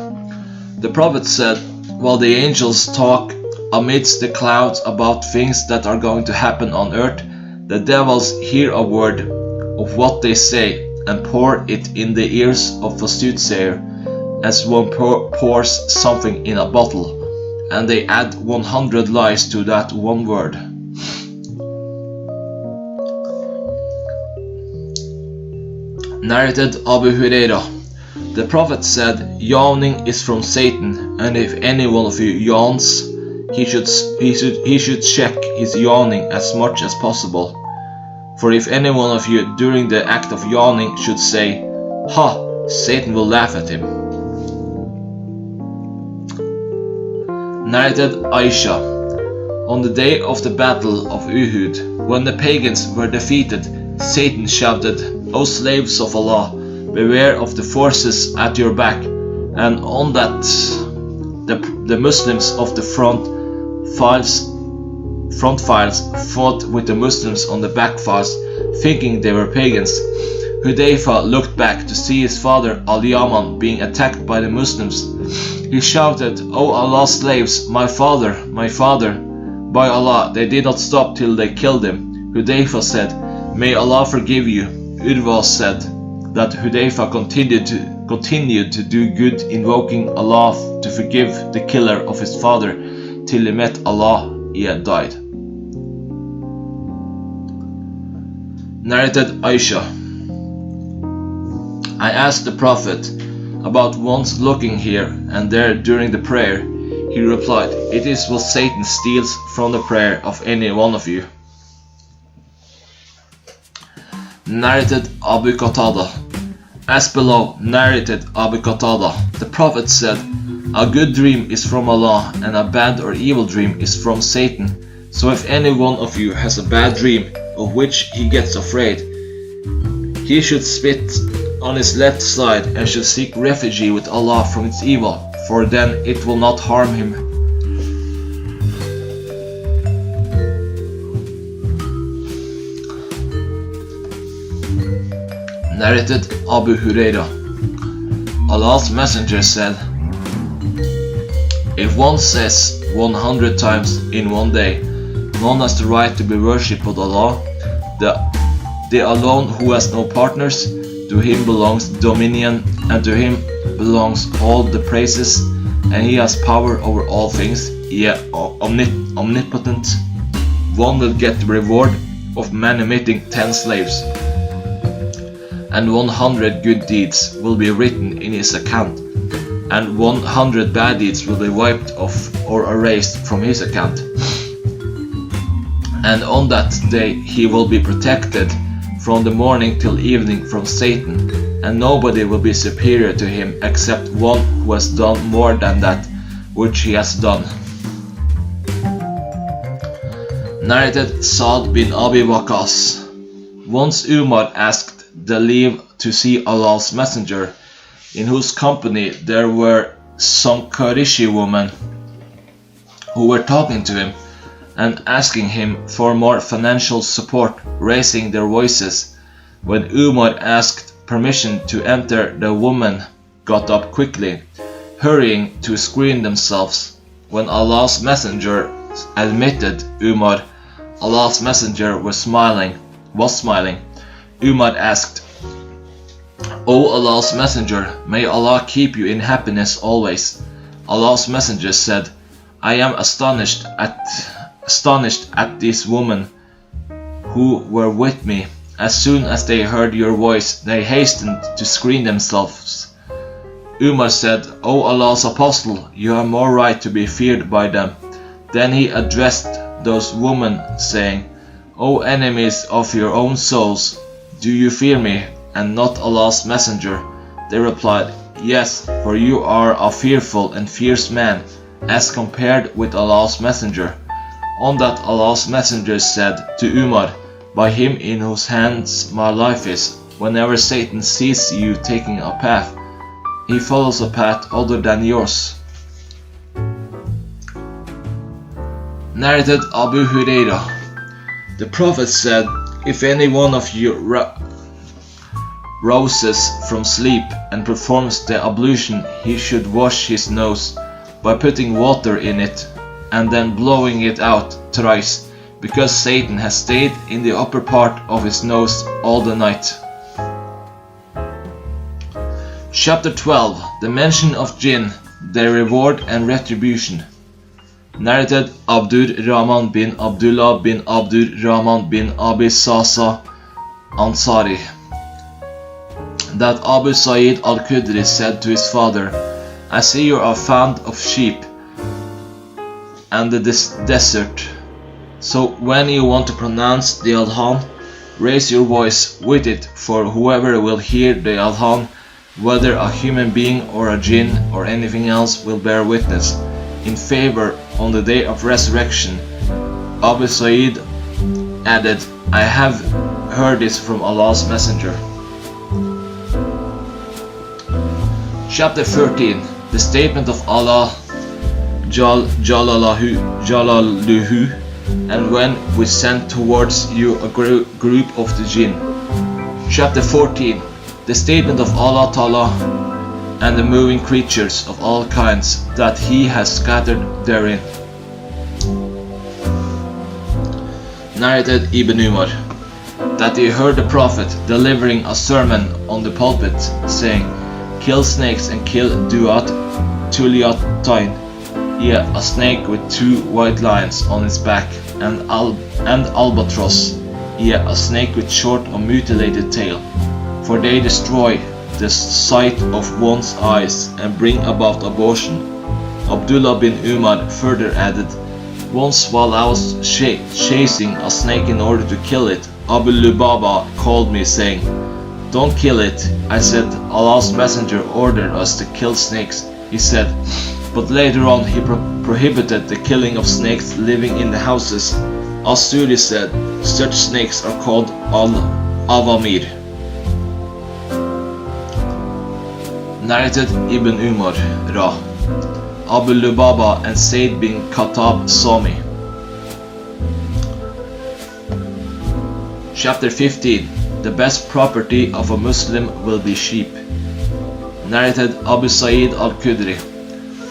The Prophet said, while the angels talk amidst the clouds about things that are going to happen on earth, the devils hear a word of what they say and pour it in the ears of a soothsayer, as one pours something in a bottle, and they add 100 lies to that one word. Narrated Abu Huraira. The Prophet said, yawning is from Satan, and if any one of you yawns, he should check his yawning as much as possible. For if any one of you during the act of yawning should say, ha, Satan will laugh at him. Narrated Aisha. On the day of the battle of Uhud, when the pagans were defeated, Satan shouted, O slaves of Allah, beware of the forces at your back. And on that, the Muslims of the front files fought with the Muslims on the back files, thinking they were pagans. Hudayfa looked back to see his father Al-Yaman being attacked by the Muslims. He shouted, O Allah's slaves, my father, my father. By Allah, they did not stop till they killed him. Hudayfa said, may Allah forgive you. Urwa said that Hudayfa continued to do good, invoking Allah to forgive the killer of his father till he met Allah, he had died. Narrated Aisha. I asked the Prophet about once looking here and there during the prayer. He replied, "It is what Satan steals from the prayer of any one of you." Narrated Abu Qatada. As below, narrated Abu Qatada, the Prophet said, "A good dream is from Allah and a bad or evil dream is from Satan. So if any one of you has a bad dream of which he gets afraid, he should spit on his left side and should seek refuge with Allah from its evil, for then it will not harm him." Narrated Abu Huraira. Allah's Messenger said, "If one says 100 times in one day, none has the right to be worshipped but Allah, the alone who has no partners, to him belongs dominion, and to him belongs all the praises, and he has power over all things, yet omnipotent. One will get the reward of manumitting 10 slaves, and 100 good deeds will be written in his account, and 100 bad deeds will be wiped off or erased from his account. And on that day he will be protected from the morning till evening from Satan, and nobody will be superior to him except one who has done more than that which he has done." Narrated Sa'd bin Abi Waqqas. Once Umar asked the leave to see Allah's Messenger, in whose company there were some Qurayshi women who were talking to him and asking him for more financial support, raising their voices. When Umar asked permission to enter, the women got up quickly, hurrying to screen themselves. When Allah's Messenger admitted Umar, Allah's Messenger was smiling. Umar asked, "O Allah's Messenger, may Allah keep you in happiness always." Allah's Messenger said, "I am astonished at these women who were with me. As soon as they heard your voice, they hastened to screen themselves." Umar said, "O Allah's Apostle, you have more right to be feared by them." Then he addressed those women, saying, "O enemies of your own souls, do you fear me and not Allah's Messenger?" They replied, "Yes, for you are a fearful and fierce man, as compared with Allah's Messenger." On that Allah's Messenger said to Umar, "By him in whose hands my life is, whenever Satan sees you taking a path, he follows a path other than yours." Narrated Abu Huraira. The Prophet said, "If any one of you rouses from sleep and performs the ablution, he should wash his nose by putting water in it and then blowing it out thrice, because Satan has stayed in the upper part of his nose all the night." Chapter 12. The mention of jinn, their reward and retribution. Narrated Abdur Rahman bin Abdullah bin Abdur Rahman bin Abi Sasa Ansari, that Abu Sa'id al-Khudri said to his father, "I see you are fond of sheep and the desert. So when you want to pronounce the Adhan, raise your voice with it, for whoever will hear the Adhan, whether a human being or a jinn or anything else, will bear witness in favor on the day of resurrection." Abu Sa'id added, "I have heard this from Allah's Messenger." Chapter 13. The statement of Allah Jalaluhu, and when we sent towards you a group of the jinn. Chapter 14. The statement of Allah Ta'ala and the moving creatures of all kinds that He has scattered therein. Narrated Ibn Umar, that he heard the Prophet delivering a sermon on the pulpit, saying, "Kill snakes and kill duat tuliatain, yeah, a snake with 2 white lines on its back, and albatross, yeah, a snake with short or mutilated tail, for they destroy the sight of one's eyes and bring about abortion. Abdullah bin Umar further added, once while I was chasing a snake in order to kill it, Abu Lubaba called me saying, don't kill it. I said, Allah's messenger ordered us to kill snakes. He said, but later on he prohibited the killing of snakes living in the houses. As-Suri said, such snakes are called al-awamir. Narrated Ibn Umar, Ra. Abu Lubaba and Said bin Khattab saw me. Chapter 15. The best property of a Muslim will be sheep. Narrated Abu Sa'id al-Khudri.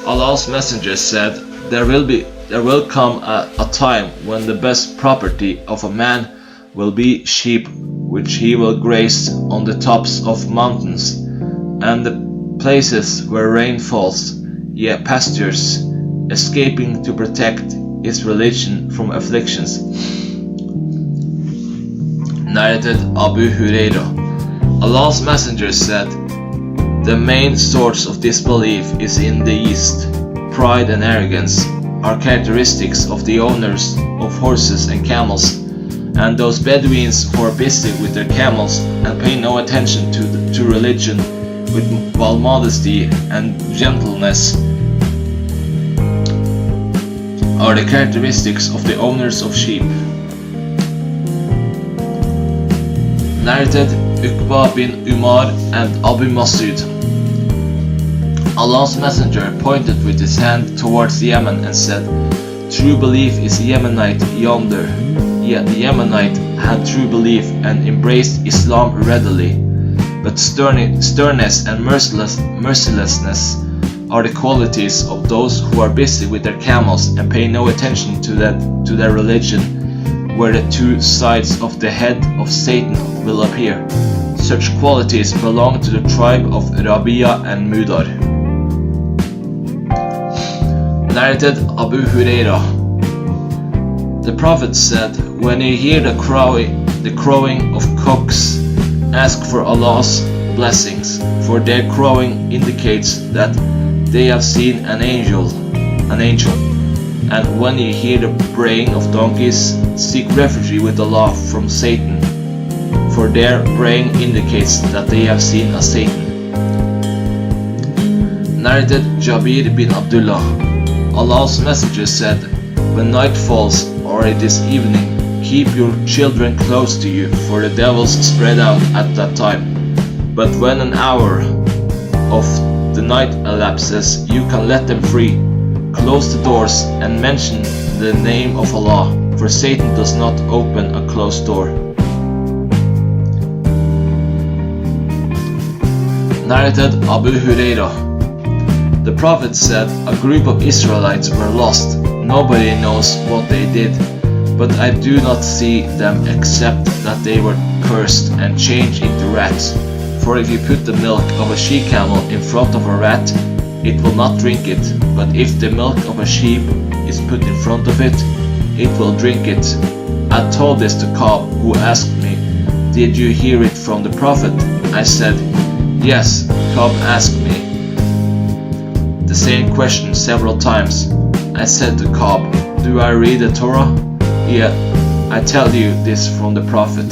Allah's messenger said, there will come a time when the best property of a man will be sheep, which he will graze on the tops of mountains and the places where rain falls, yea, pastures, escaping to protect his religion from afflictions. Narrated Abu Hurairah. Allah's messenger said, the main source of disbelief is in the East. Pride and arrogance are characteristics of the owners of horses and camels, and those Bedouins who are busy with their camels and pay no attention to religion, while modesty and gentleness are the characteristics of the owners of sheep. Narrated Uqba bin Umar and Abu Masud. Allah's messenger pointed with his hand towards Yemen and said, true belief is Yemenite yonder. Yet the Yemenite had true belief and embraced Islam readily. But sternness and mercilessness are the qualities of those who are busy with their camels and pay no attention to their religion, where the two sides of the head of Satan will appear. Such qualities belong to the tribe of Rabia and Mudar. Narrated Abu Hurairah. The Prophet said, when you hear the crowing of cocks, ask for Allah's blessings, for their crowing indicates that they have seen an angel. And when you hear the braying of donkeys, seek refuge with Allah from Satan, for their braying indicates that they have seen a Satan. Narrated Jabir bin Abdullah. Allah's messenger said, when night falls or it is evening, keep your children close to you, for the devils spread out at that time. But when an hour of the night elapses, you can let them free. Close the doors and mention the name of Allah, for Satan does not open a closed door. Narrated Abu Hurairah. The Prophet said, a group of Israelites were lost. Nobody knows what they did, but I do not see them except that they were cursed and changed into rats. For if you put the milk of a she-camel in front of a rat, it will not drink it, but if the milk of a sheep is put in front of it, it will drink it. I told this to Ka'b, who asked me, did you hear it from the Prophet? I said, yes. Ka'b asked me the same question several times. I said to Ka'b, do I read the Torah? Yeah, I tell you this from the Prophet.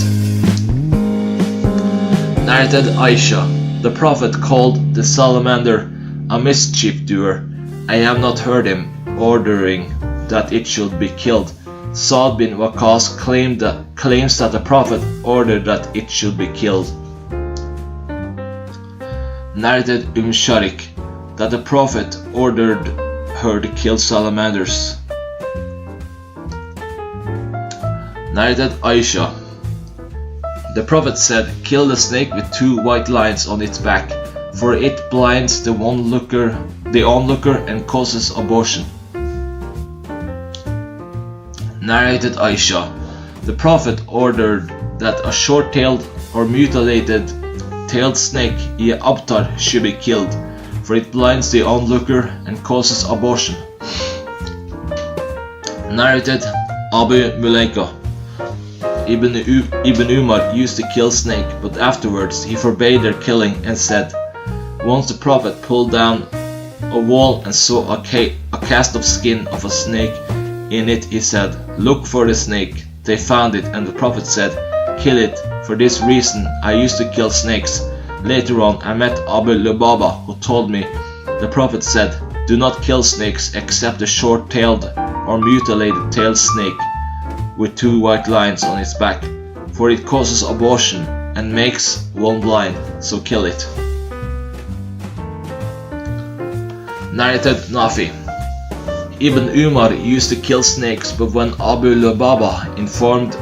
Narrated Aisha. The Prophet called the salamander a mischief doer. I have not heard him ordering that it should be killed. Sa'd bin Waqqas claims that the Prophet ordered that it should be killed. Narrated Sharik. That the Prophet ordered her to kill salamanders. Narrated Aisha. The Prophet said, kill the snake with 2 white lines on its back, for it blinds the onlooker and causes abortion. Narrated Aisha. The Prophet ordered that a short-tailed or mutilated tailed snake, abtar, should be killed, for it blinds the onlooker and causes abortion. Narrated Abu Mulaika. Ibn Umar used to kill snake, but afterwards he forbade their killing and said, once the Prophet pulled down a wall and saw a cast of skin of a snake in it, he said, look for the snake. They found it, and the Prophet said, kill it. For this reason I used to kill snakes. Later on I met Abu Lubaba, who told me, the Prophet said, do not kill snakes except a short-tailed or mutilated tailed snake with 2 white lines on its back, for it causes abortion and makes one blind, so kill it. Narrated Nafi. Ibn Umar used to kill snakes, but when Abu Lubaba informed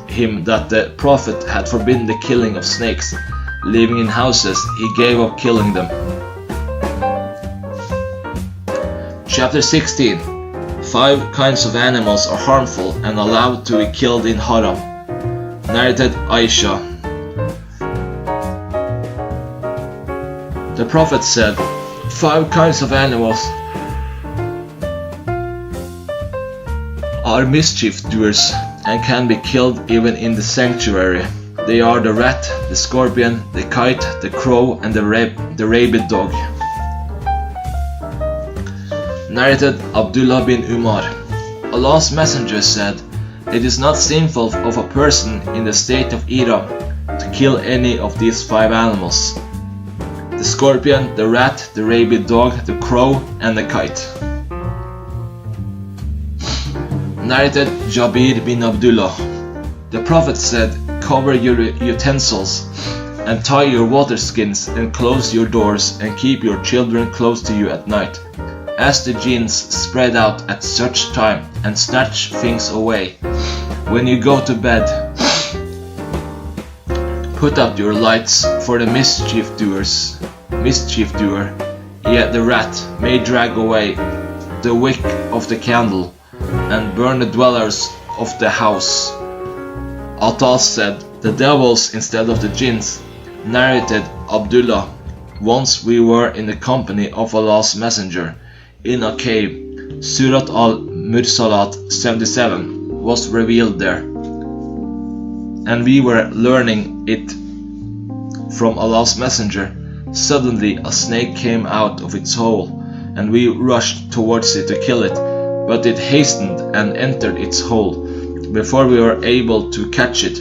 him that the Prophet had forbidden the killing of snakes living in houses, he gave up killing them. Chapter 16. 5 kinds of animals are harmful and allowed to be killed in Haram. Narrated Aisha. The Prophet said, 5 kinds of animals are mischief doers and can be killed even in the sanctuary. They are the rat, the scorpion, the kite, the crow, and the rabid dog. Narrated Abdullah bin Umar. Allah's Messenger said, it is not sinful of a person in the state of Ihram to kill any of these 5 animals: the scorpion, the rat, the rabid dog, the crow, and the kite. Narrated Jabir bin Abdullah. The Prophet said, cover your utensils and tie your water skins and close your doors and keep your children close to you at night, as the jinns spread out at such time and snatch things away. When you go to bed, put out your lights, for the mischief doer, yet the rat, may drag away the wick of the candle and burn the dwellers of the house. Atal said, the devils instead of the jinns. Narrated Abdullah, once we were in the company of Allah's Messenger in a cave. Surat al-Mursalat 77 was revealed there, and we were learning it from Allah's Messenger. Suddenly a snake came out of its hole, and we rushed towards it to kill it, but it hastened and entered its hole before we were able to catch it.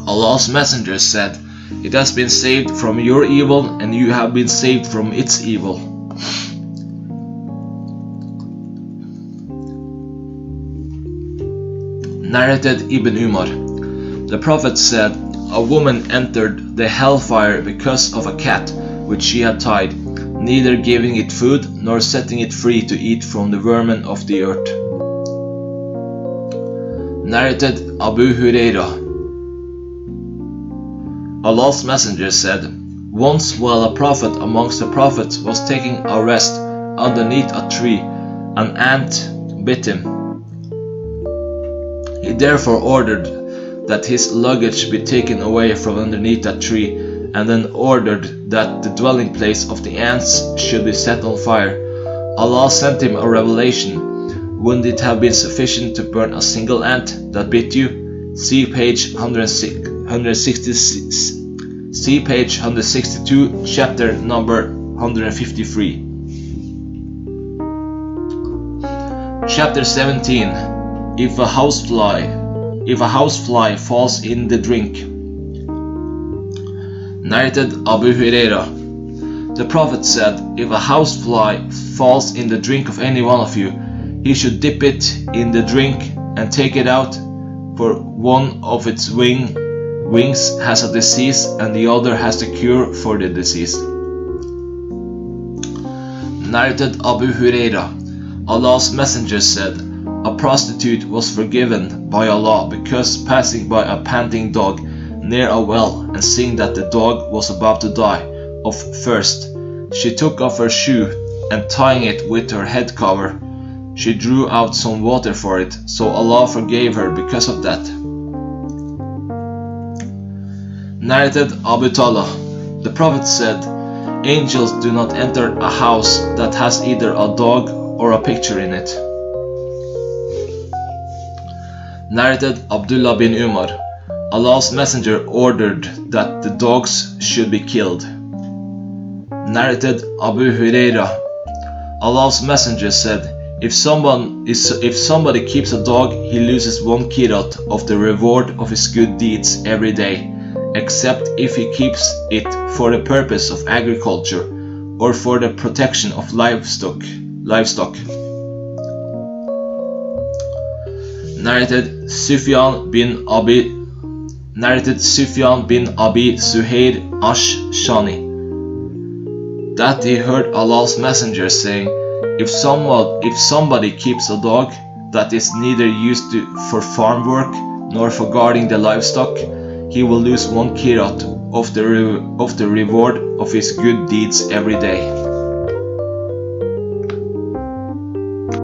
Allah's Messenger said, it has been saved from your evil, and you have been saved from its evil. Narrated Ibn Umar. The Prophet said, a woman entered the hellfire because of a cat which she had tied, neither giving it food nor setting it free to eat from the vermin of the earth. Narrated Abu Hurairah. Allah's Messenger said, once while a prophet amongst the prophets was taking a rest underneath a tree, an ant bit him. He therefore ordered that his luggage be taken away from underneath that tree, and then ordered that the dwelling place of the ants should be set on fire. Allah sent him a revelation. Wouldn't it have been sufficient to burn a single ant that bit you? See page 162, chapter number 153. Chapter 17. If a housefly falls in the drink. Narrated Abu Hurairah. The Prophet said, if a housefly falls in the drink of any one of you, he should dip it in the drink and take it out, for one of its wings has a disease and the other has the cure for the disease. Narrated Abu Hurairah. Allah's Messenger said, a prostitute was forgiven by Allah because passing by a panting dog near a well and seeing that the dog was about to die of thirst, she took off her shoe and tying it with her head cover, she drew out some water for it, so Allah forgave her because of that. Narrated Abu Talha. The Prophet said, angels do not enter a house that has either a dog or a picture in it. Narrated Abdullah bin Umar. Allah's Messenger ordered that the dogs should be killed. Narrated Abu Hurairah. Allah's Messenger said, if somebody keeps a dog, he loses 1 qirat of the reward of his good deeds every day, except if he keeps it for the purpose of agriculture or for the protection of livestock. Narrated Sufyan bin Abi Suhair Ash-Shani, that he heard Allah's Messenger saying, if somebody keeps a dog that is neither used for farm work nor for guarding the livestock, he will lose 1 qirat of the reward of his good deeds every day.